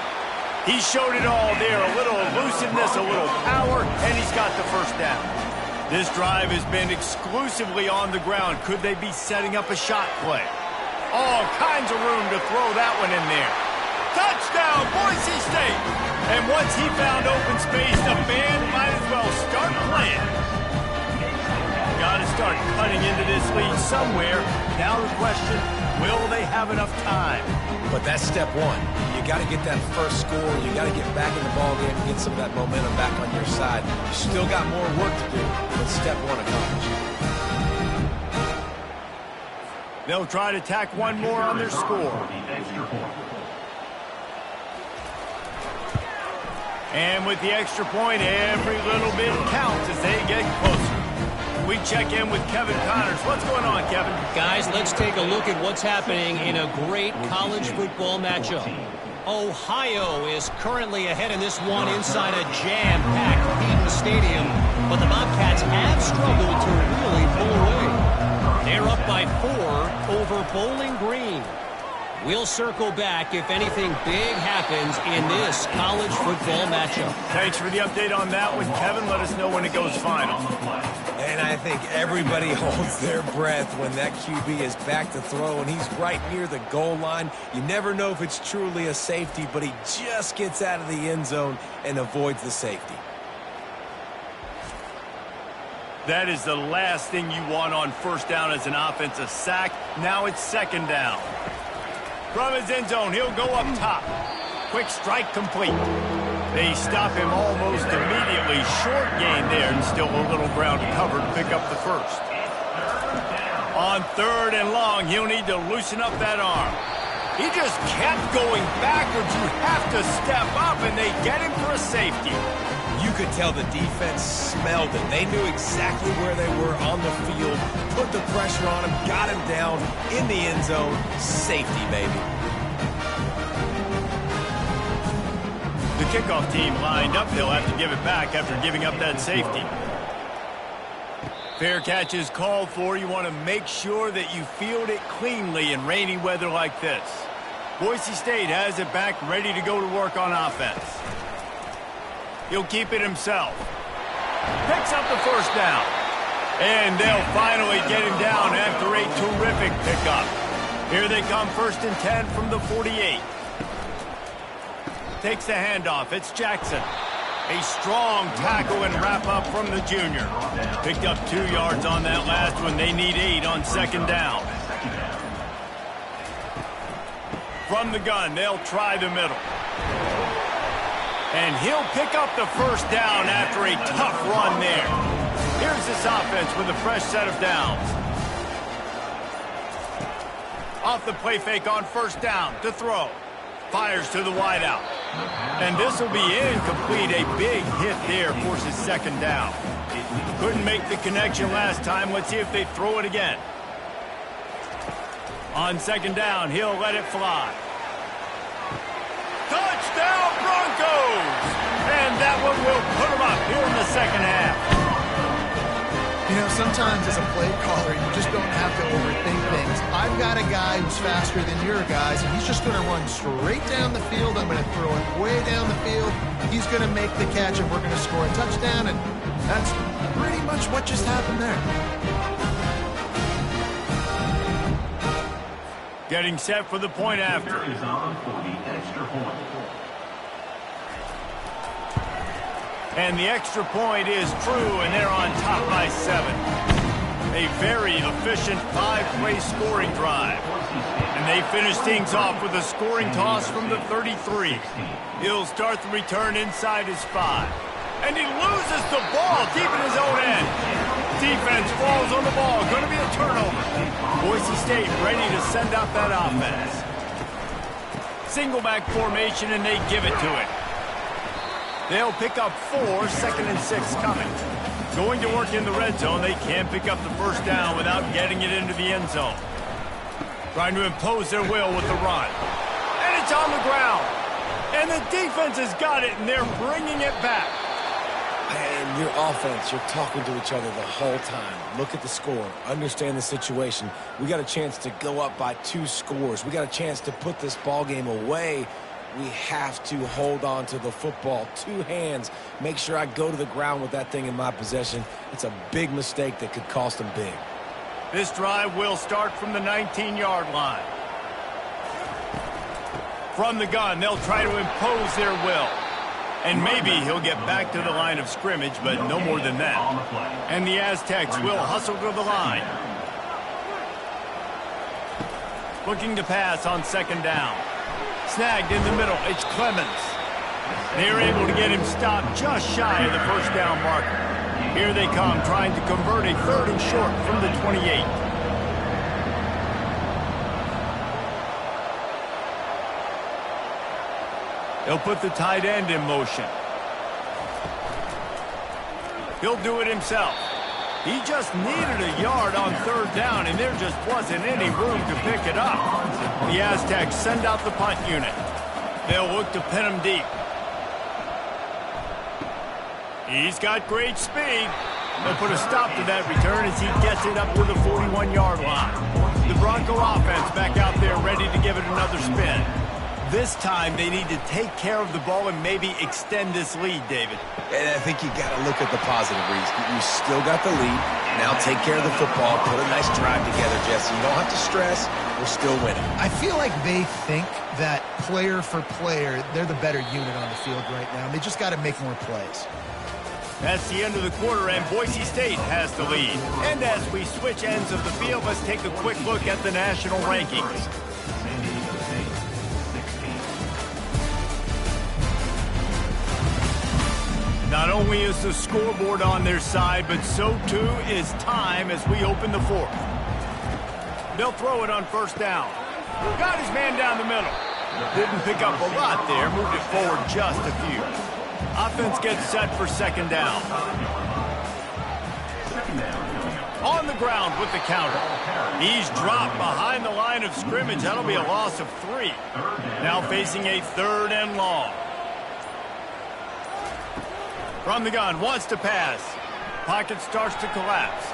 S1: He showed it all there. A little elusiveness, a little power, and he's got the first down. This drive has been exclusively on the ground. Could they be setting up a shot play? All kinds of room to throw that one in there. Touchdown, Boise State! And once he found open space, the band might as well start playing. Got to start cutting into this lead somewhere. Now the question, will they have enough time?
S3: But that's step one. You got to get that first score. You got to get back in the ballgame and get some of that momentum back on your side. You still got more work to do, but step one accomplished.
S1: They'll try to tack one more on their score. And with the extra point, every little bit counts as they get closer. We check in with Kevin Connors. What's going on, Kevin?
S5: Guys, let's take a look at what's happening in a great college football matchup. Ohio is currently ahead in this one inside a jam-packed Eaton Stadium, but the Bobcats have struggled to really pull away. They're up by 4 over Bowling Green. We'll circle back if anything big happens in this college football matchup.
S1: Thanks for the update on that one, Kevin. Let us know when it goes final.
S3: And I think everybody holds their breath when that QB is back to throw and he's right near the goal line. You never know if it's truly a safety, but he just gets out of the end zone and avoids the safety.
S1: That is the last thing you want on first down as an offensive sack. Now it's 2nd down. From his end zone, he'll go up top. Quick strike complete. They stop him almost immediately. Short gain there, and still a little ground to cover to pick up the first. On 3rd and long, he'll need to loosen up that arm. He just kept going backwards. You have to step up, and they get him for a safety.
S3: You could tell the defense smelled it. They knew exactly where they were on the field, put the pressure on him, got him down in the end zone. Safety, baby.
S1: The kickoff team lined up. They'll have to give it back after giving up that safety. Fair catch is called for. You want to make sure that you field it cleanly in rainy weather like this. Boise State has it back, ready to go to work on offense. He'll keep it himself. Picks up the first down. And they'll finally get him down after a terrific pickup. Here they come, 1st and 10 from the 48. Takes the handoff. It's Jackson. A strong tackle and wrap up from the junior. Picked up 2 yards on that last one. They need 8 on 2nd down. From the gun, they'll try the middle. And he'll pick up the first down after a tough run there. Here's this offense with a fresh set of downs. Off the play fake on first down to throw. Fires to the wideout. And this will be incomplete. A big hit there forces 2nd down. Couldn't make the connection last time. Let's see if they throw it again. On 2nd down, he'll let it fly. Touchdown Broncos! And that one will put them up here in the 2nd half.
S2: You know, sometimes as a play caller, you just don't have to overthink things. I've got a guy who's faster than your guys, and he's just going to run straight down the field. I'm going to throw it way down the field. He's going to make the catch, and we're going to score a touchdown, and that's pretty much what just happened there.
S1: Getting set for the point after.
S4: Is on for the extra point.
S1: And the extra point is true, and they're on top by 7. A very efficient 5-play scoring drive. And they finish things off with a scoring toss from the 33. He'll start the return inside his 5. And he loses the ball, keeping his own end. Defense falls on the ball. Going to be a turnover. Boise State ready to send out that offense. Single back formation, and they give it to it. They'll pick up 4, 2nd and 6 coming. Going to work in the red zone, they can't pick up the first down without getting it into the end zone. Trying to impose their will with the run. And it's on the ground. And the defense has got it, and they're bringing it back.
S3: And your offense, you're talking to each other the whole time. Look at the score. Understand the situation. We got a chance to go up by 2 scores. We got a chance to put this ball game away. We have to hold on to the football. 2 hands. Make sure I go to the ground with that thing in my possession. It's a big mistake that could cost them big.
S1: This drive will start from the 19-yard line. From the gun, they'll try to impose their will. And maybe he'll get back to the line of scrimmage, but no more than that. And the Aztecs will hustle to the line. Looking to pass on 2nd down. Snagged in the middle, it's Clemens. They're able to get him stopped just shy of the first down marker. Here they come, trying to convert a 3rd and short from the 28. He'll put the tight end in motion. He'll do it himself. He just needed a yard on 3rd down, and there just wasn't any room to pick it up. The Aztecs send out the punt unit. They'll look to pin him deep. He's got great speed. They'll put a stop to that return as he gets it up to the 41-yard line. The Bronco offense back out there ready to give it another spin. This time they need to take care of the ball and maybe extend this lead, David.
S3: And I think you got to look at the positive, Reese. You still got the lead. Now take care of the football. Put a nice drive together, Jesse. You don't have to stress. We're still winning.
S2: I feel like they think that player for player, they're the better unit on the field right now. They just got to make more plays.
S1: That's the end of the quarter, and Boise State has the lead. And as we switch ends of the field, let's take a quick look at the national rankings. Not only is the scoreboard on their side, but so too is time as we open the 4th. They'll throw it on 1st down. Got his man down the middle. Didn't pick up a lot there, moved it forward just a few. Offense gets set for 2nd down. On the ground with the counter. He's dropped behind the line of scrimmage. That'll be a loss of 3. Now facing a 3rd and long. From the gun, wants to pass. Pocket starts to collapse.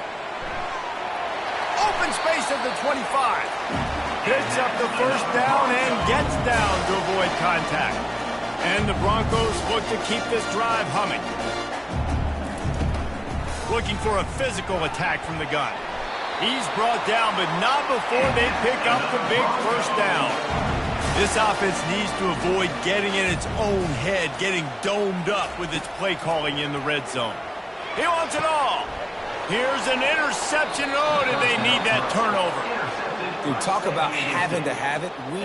S1: Open space at the 25. Picks up the 1st down and gets down to avoid contact. And the Broncos look to keep this drive humming. Looking for a physical attack from the gun. He's brought down, but not before they pick up the big 1st down. This offense needs to avoid getting in its own head, getting domed up with its play calling in the red zone. He wants it all. Here's an interception. Oh, did they need that turnover?
S3: Dude, talk about having to have it. We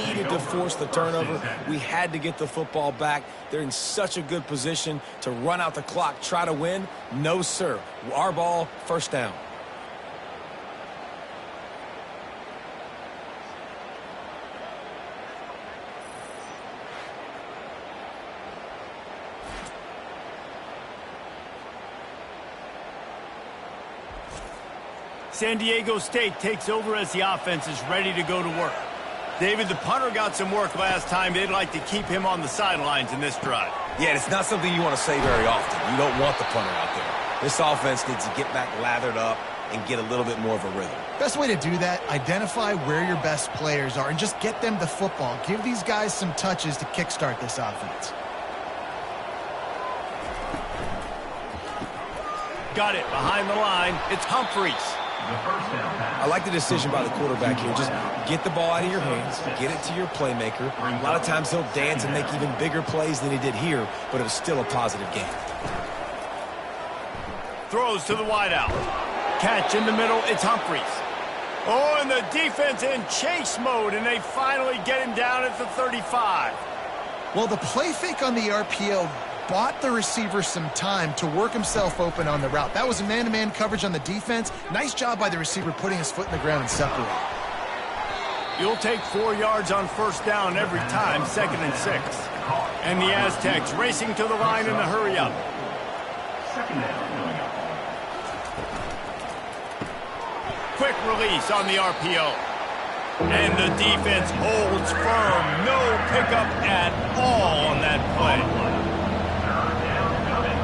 S3: needed to force the turnover. We had to get the football back. They're in such a good position to run out the clock, try to win. No, sir. Our ball, 1st down.
S1: San Diego State takes over as the offense is ready to go to work. David, the punter got some work last time. They'd like to keep him on the sidelines in this drive.
S3: Yeah, it's not something you want to say very often. You don't want the punter out there. This offense needs to get back lathered up and get a little bit more of a rhythm.
S2: Best way to do that, identify where your best players are and just get them the football. Give these guys some touches to kickstart this offense.
S1: Got it behind the line. It's Humphreys.
S3: I like the decision by the quarterback here. Just get the ball out of your hands, get it to your playmaker. A lot of times he'll dance and make even bigger plays than he did here, but it was still a positive game.
S1: Throws to the wideout. Catch in the middle, it's Humphreys. Oh, and the defense in chase mode, and they finally get him down at the 35.
S2: Well, the play fake on the RPO bought the receiver some time to work himself open on the route. That was a man-to-man coverage on the defense. Nice job by the receiver putting his foot in the ground and separating.
S1: You'll take 4 yards on 1st down every time, 2nd and 6. And the Aztecs racing to the line in the hurry-up.
S4: Second down coming up.
S1: Quick release on the RPO. And the defense holds firm. No pickup at all on that play.
S4: Third down coming.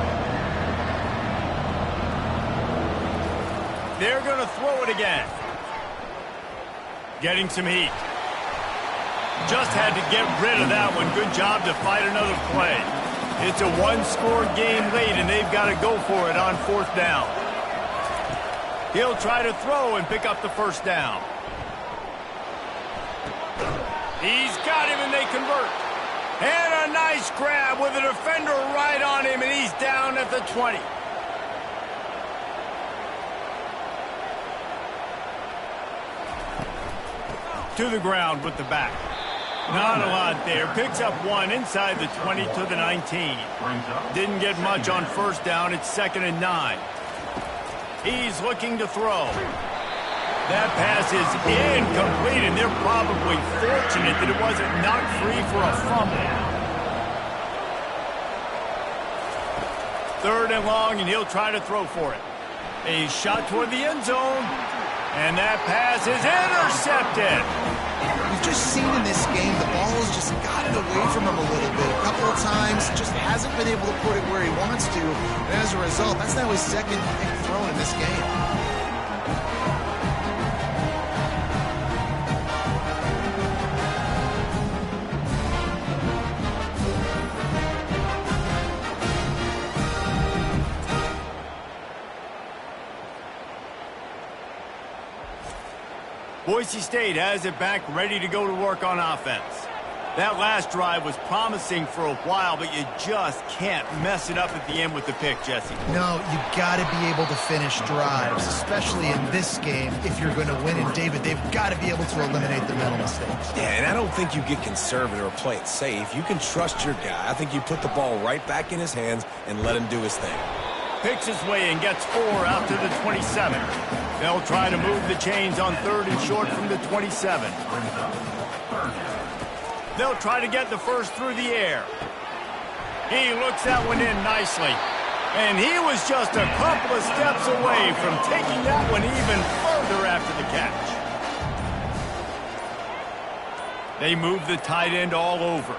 S1: They're going to throw it again. Getting some heat. Just had to get rid of that one. Good job to fight another play. It's a one-score game late, and they've got to go for it on 4th down. He'll try to throw and pick up the first down. He's got him, and they convert. And a nice grab with a defender right on him, and he's down at the 20. To the ground with the back. Not a lot there. Picks up one inside the 20 to the 19. Didn't get much on 1st down. It's 2nd and 9. He's looking to throw. That pass is incomplete, and they're probably fortunate that it wasn't knocked free for a fumble. 3rd and long, and he'll try to throw for it. A shot toward the end zone, and that pass is intercepted.
S2: We've just seen in this game the ball has just gotten away from him a little bit. A couple of times, just hasn't been able to put it where he wants to. And as a result, that's now his 2nd pick thrown in this game.
S1: Boise State has it back, ready to go to work on offense. That last drive was promising for a while, but you just can't mess it up at the end with the pick, Jesse.
S2: No, you got to be able to finish drives, especially in this game if you're going to win. And, David, they've got to be able to eliminate the mental mistakes.
S3: Yeah, and I don't think you get conservative or play it safe. You can trust your guy. I think you put the ball right back in his hands and let him do his thing.
S1: Picks his way and gets 4 out to the 27. They'll try to move the chains on 3rd and short from the 27. They'll try to get the first through the air. He looks that one in nicely. And he was just a couple of steps away from taking that one even further after the catch. They move the tight end all over.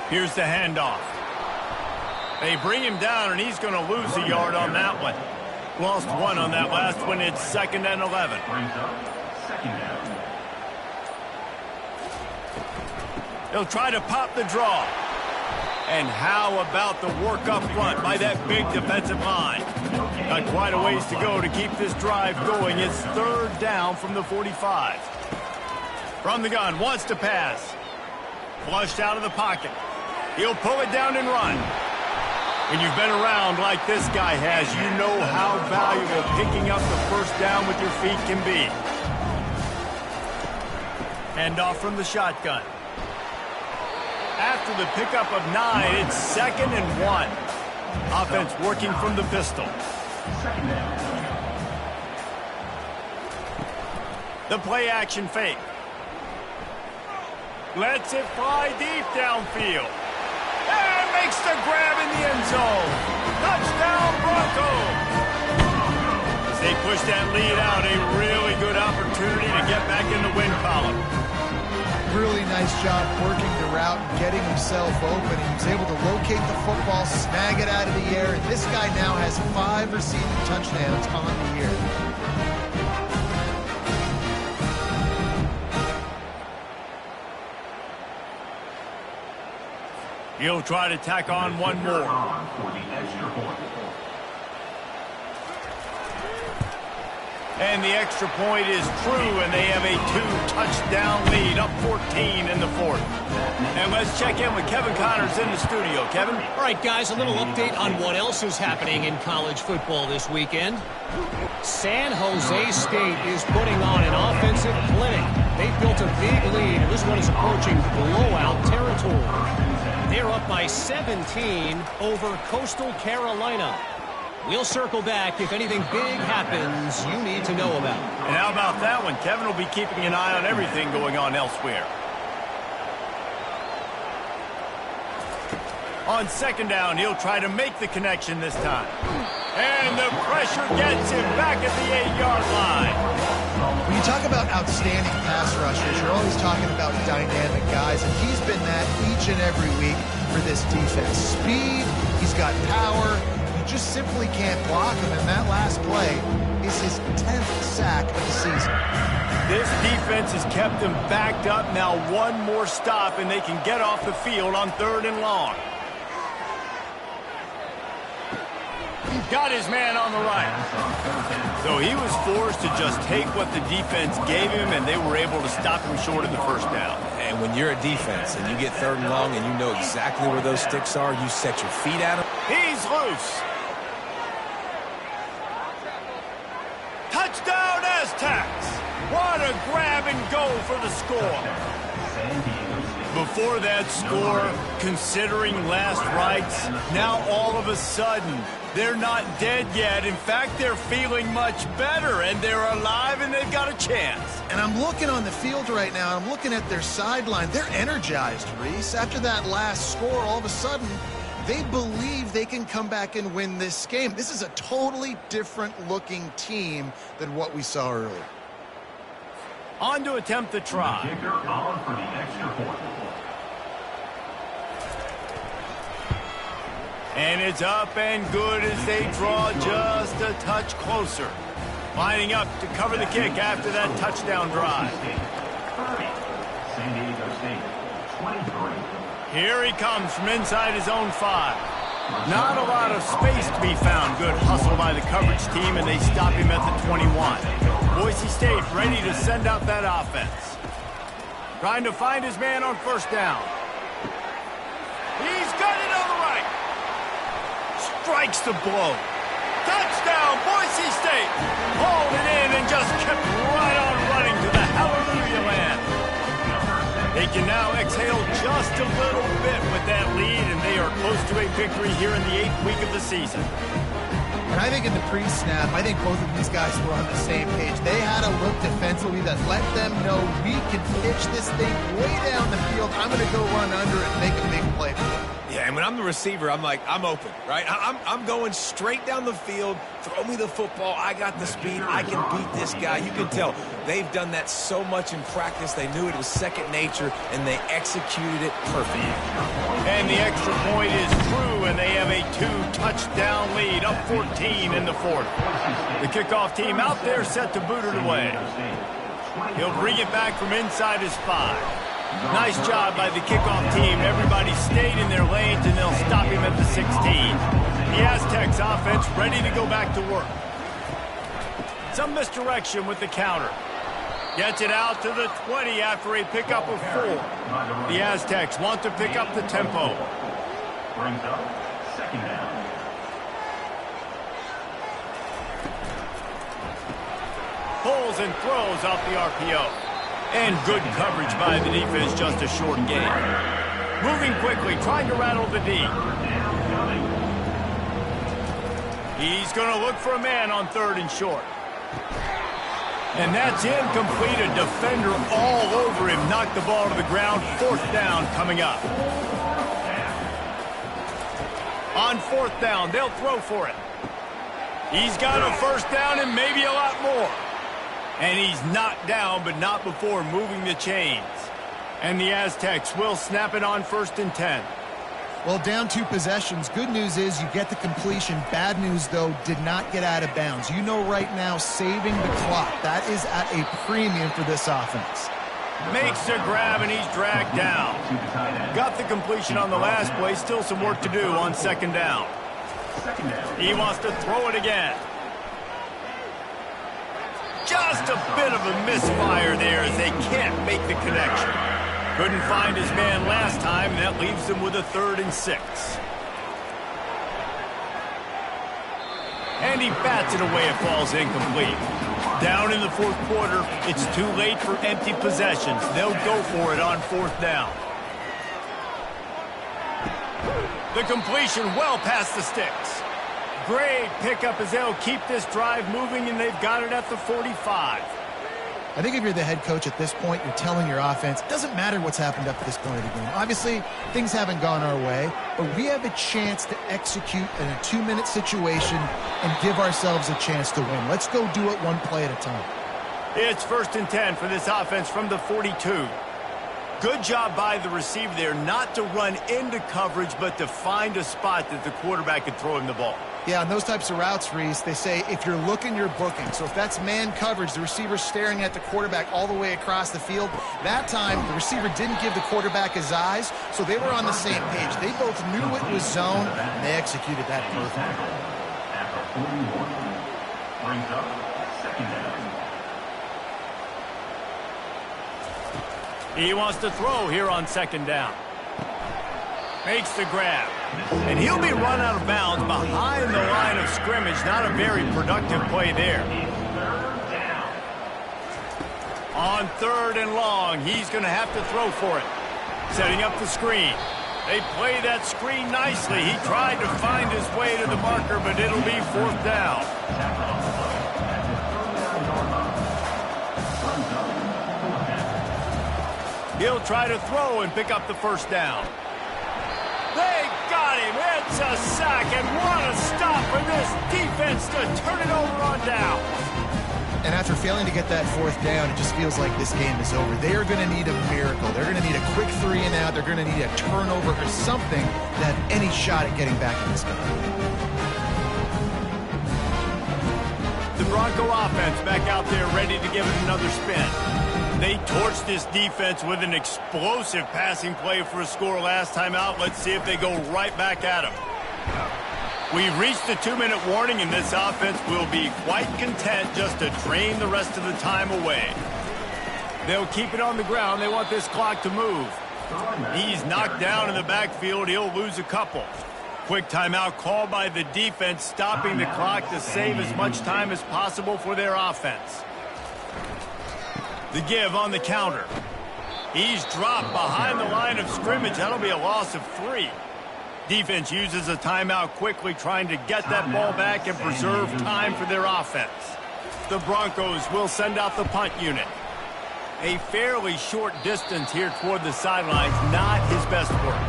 S1: Here's the handoff. They bring him down, and he's going to lose a yard on that one. Lost 1 on that last one. It's 2nd and 11.
S4: Second down.
S1: He'll try to pop the draw. And how about the work up front by that big defensive line? Got quite a ways to go to keep this drive going. It's 3rd down from the 45. From the gun, wants to pass. Flushed out of the pocket. He'll pull it down and run. When you've been around like this guy has, you know how valuable picking up the first down with your feet can be. Handoff from the shotgun. After the pickup of 9, it's 2nd and 1. Offense working from the pistol.
S4: Second down.
S1: The play action fake. Lets it fly deep downfield. And makes the grab in the end zone. Touchdown, Broncos. As they push that lead out, a really good opportunity to get back in the win column.
S2: Really nice job working the route and getting himself open. He was able to locate the football, snag it out of the air, and this guy now has 5 receiving touchdowns on the year.
S1: He'll try to tack on one more.
S4: For the extra point.
S1: And the extra point is true, and they have a 2-touchdown lead, up 14 in the 4th. And let's check in with Kevin Connors in the studio. Kevin?
S5: All right, guys, a little update on what else is happening in college football this weekend. San Jose State is putting on an offensive clinic. They've built a big lead, and this one is approaching blowout territory. They're up by 17 over Coastal Carolina. We'll circle back if anything big happens you need to know about.
S1: And how about that one? Kevin will be keeping an eye on everything going on elsewhere. On second down, he'll try to make the connection this time. And the pressure gets him back at the 8-yard line.
S2: When you talk about outstanding pass rushers, you're always talking about dynamic guys, and he's been that each and every week for this defense. Speed, he's got power, you just simply can't block him, and that last play is his 10th sack of the season.
S1: This defense has kept them backed up. Now one more stop, and they can get off the field on 3rd and long. Got his man on the right. So he was forced to just take what the defense gave him, and they were able to stop him short of the first down.
S3: And when you're a defense and you get 3rd and long and you know exactly where those sticks are, you set your feet at them.
S1: He's loose. Touchdown Aztecs. What a grab and go for the score. Before that score, considering last rites, now all of a sudden, they're not dead yet. In fact, they're feeling much better, and they're alive, and they've got a chance.
S2: And I'm looking on the field right now, I'm looking at their sideline. They're energized, Reese. After that last score, all of a sudden, they believe they can come back and win this game. This is a totally different-looking team than what we saw earlier.
S1: On to attempt the try.
S4: Kicker on for the extra point.
S1: And it's up and good as they draw just a touch closer. Lining up to cover the kick after that touchdown drive.
S4: 30. San Diego State, 23.
S1: Here he comes from inside his own 5. Not a lot of space to be found. Good hustle by the coverage team, and they stop him at the 21. Boise State ready to send out that offense. Trying to find his man on 1st down. He's got it on the right. Strikes the blow. Touchdown, Boise State. Hauled it in and just kept right on running to the hallelujah land. They can now exhale just a little bit with that lead, and they are close to a victory here in the 8th week of the season.
S2: And I think in the pre-snap, I think both of these guys were on the same page. They had a look defensively that let them know we can pitch this thing way down the field. I'm going to go run under it and make a big play for it.
S3: Yeah, and when I'm the receiver, I'm like, I'm open, right? I'm going straight down the field. Throw me the football. I got the speed. I can beat this guy. You can tell they've done that so much in practice. They knew it was second nature, and they executed it perfectly.
S1: And the extra point is true, and they have a 2-touchdown lead, up 14 in the 4th. The kickoff team out there set to boot it away. He'll bring it back from inside his 5. Nice job by the kickoff team. Everybody stayed in their lanes, and they'll stop him at the 16. The Aztecs offense ready to go back to work. Some misdirection with the counter. Gets it out to the 20 after a pickup of 4. The Aztecs want to pick up the tempo.
S4: Brings up 2nd down.
S1: Pulls and throws off the RPO. And good coverage by the defense, just a short gain. Moving quickly, trying to rattle the D. He's going to look for a man on 3rd and short. And that's incomplete. A defender all over him. Knocked the ball to the ground. 4th down coming up. On 4th down, they'll throw for it. He's got a 1st down and maybe a lot more. And he's knocked down, but not before moving the chains. And the Aztecs will snap it on 1st and 10.
S2: Well, down 2 possessions. Good news is you get the completion. Bad news, though, did not get out of bounds. You know right now, saving the clock. That is at a premium for this offense.
S1: Makes a grab, and he's dragged down. Got the completion on the last play. Still some work to do on 2nd down. He wants to throw it again. Just a bit of a misfire there as they can't make the connection. Couldn't find his man last time, and that leaves them with a 3rd and 6. And he bats it away. It falls incomplete. Down in the 4th quarter, it's too late for empty possessions. They'll go for it on 4th down. The completion well past the sticks. Great pickup as they'll keep this drive moving, and they've got it at the 45.
S2: I think if you're the head coach at this point, you're telling your offense, it doesn't matter what's happened up to this point of the game. Obviously, things haven't gone our way. but we have a chance to execute in a 2-minute situation and give ourselves a chance to win. Let's go do it one play at a time.
S1: It's 1st and 10 for this offense from the 42. Good job by the receiver there not to run into coverage, but to find a spot that the quarterback could throw him the ball.
S2: Yeah, on those types of routes, Reese, they say if you're looking, you're booking. So if that's man coverage, the receiver's staring at the quarterback all the way across the field. That time, the receiver didn't give the quarterback his eyes, so they were on the same page. They both knew it was zone, and they executed that perfectly.
S4: After 41, brings up 2nd down.
S1: He wants to throw here on 2nd down. Makes the grab. And he'll be run out of bounds behind the line of scrimmage. Not a very productive play there. On 3rd and long, he's going to have to throw for it. Setting up the screen. They play that screen nicely. He tried to find his way to the marker, but it'll be 4th down. He'll try to throw and pick up the 1st down. They got him. It's a sack, and what a stop for this defense to turn it over on down.
S2: And after failing to get that 4th down, it just feels like this game is over. They are going to need a miracle. They're going to need a quick 3 and out. They're going to need a turnover or something to have any shot at getting back in this game.
S1: The Bronco offense back out there ready to give it another spin. They torched this defense with an explosive passing play for a score last time out. Let's see if they go right back at him. We've reached the 2-minute warning, and this offense will be quite content just to drain the rest of the time away. They'll keep it on the ground. They want this clock to move. He's knocked down in the backfield. He'll lose a couple. Quick timeout called by the defense, stopping the clock to save as much time as possible for their offense. The give on the counter. He's dropped behind the line of scrimmage. That'll be a loss of 3. Defense uses a timeout quickly, trying to get that ball back and preserve time for their offense. The Broncos will send out the punt unit. A fairly short distance here toward the sidelines, not his best work.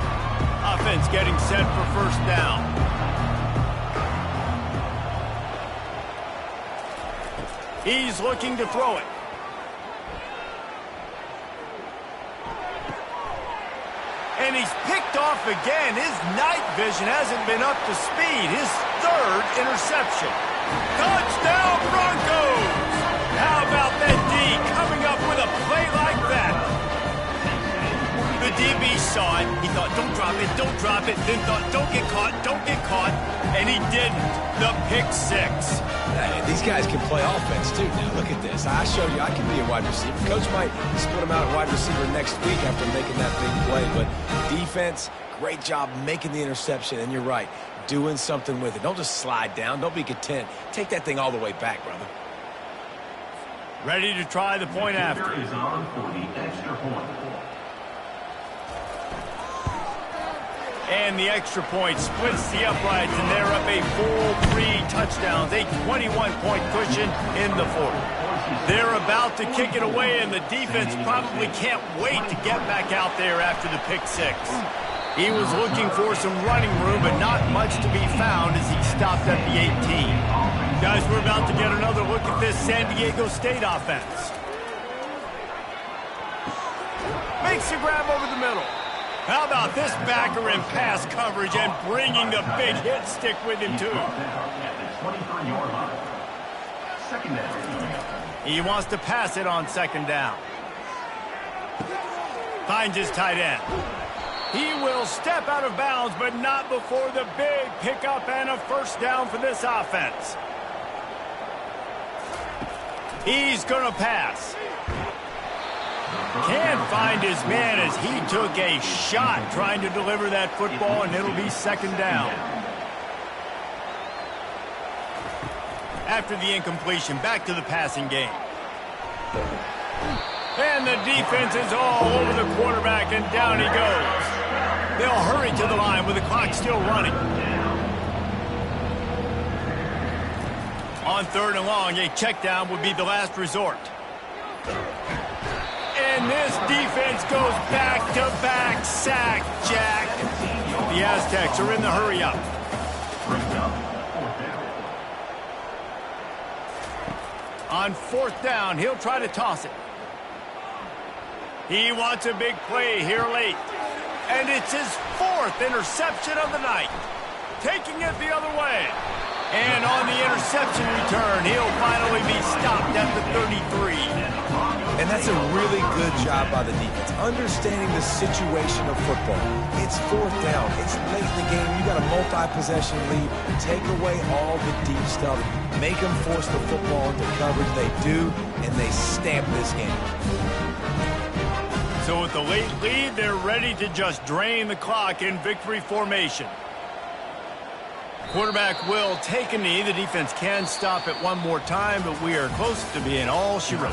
S1: Offense getting set for 1st down. He's looking to throw it. And he's picked off again. His night vision hasn't been up to speed. His 3rd interception. Touchdown, Broncos! How about that D coming up with a play like that? The DB saw it. He thought, don't drop it, don't drop it. Then thought, don't get caught, don't get caught. And he didn't. The pick 6.
S3: Hey, these guys can play offense, too. Now, look at this. I showed you I can be a wide receiver. Coach might split him out at wide receiver next week after making that big play. But defense, great job making the interception. And you're right, doing something with it. Don't just slide down. Don't be content. Take that thing all the way back, brother.
S1: Ready to try the point after.
S4: Is on for the extra point.
S1: And the extra point splits the uprights, and they're up a full 3 touchdowns, a 21-point cushion in the 4th. They're about to kick it away, and the defense probably can't wait to get back out there after the pick 6. He was looking for some running room, but not much to be found as he stopped at the 18. Guys, we're about to get another look at this San Diego State offense. Makes a grab over the middle. How about this backer in pass coverage and bringing the big hit stick with him, too? He wants to pass it on 2nd down. Finds his tight end. He will step out of bounds, but not before the big pickup and a 1st down for this offense. He's going to pass. Can't find his man as he took a shot trying to deliver that football, and it'll be 2nd down. After the incompletion, back to the passing game. And the defense is all over the quarterback, and down he goes. They'll hurry to the line with the clock still running. On 3rd and long, a check down would be the last resort. And this defense goes back-to-back sack, Jack. The Aztecs are in the hurry-up.
S4: Brings up 4th down.
S1: On 4th down, he'll try to toss it. He wants a big play here late. And it's his 4th interception of the night. Taking it the other way. And on the interception return, he'll finally be stopped at the 33.
S3: And that's a really good job by the defense, understanding the situation of football. It's 4th down. It's late in the game. You got a multi-possession lead. Take away all the deep stuff. Make them force the football into coverage. They do, and they stamp this game.
S1: So with the late lead, they're ready to just drain the clock in victory formation. Quarterback will take a knee. The defense can stop it one more time, but we are close to being all she wrote.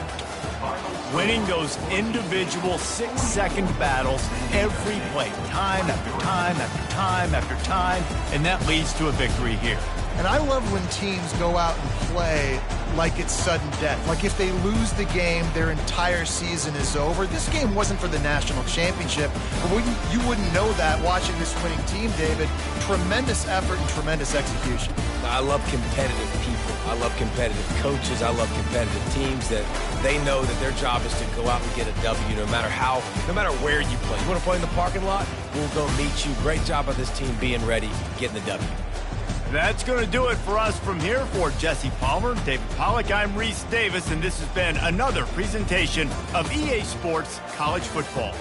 S1: Winning those individual 6-second battles every play, time after time after time after time, and that leads to a victory here.
S2: And I love when teams go out and play like it's sudden death. Like if they lose the game, their entire season is over. This game wasn't for the national championship, but you wouldn't know that watching this winning team, David. Tremendous effort and tremendous execution.
S3: I love competitive people. I love competitive coaches. I love competitive teams that they know that their job is to go out and get a W no matter where you play. You want to play in the parking lot? We'll go meet you. Great job by this team being ready, getting the W.
S1: That's going to do it for us from here. For Jesse Palmer, David Pollack, I'm Reese Davis, and this has been another presentation of EA Sports College Football.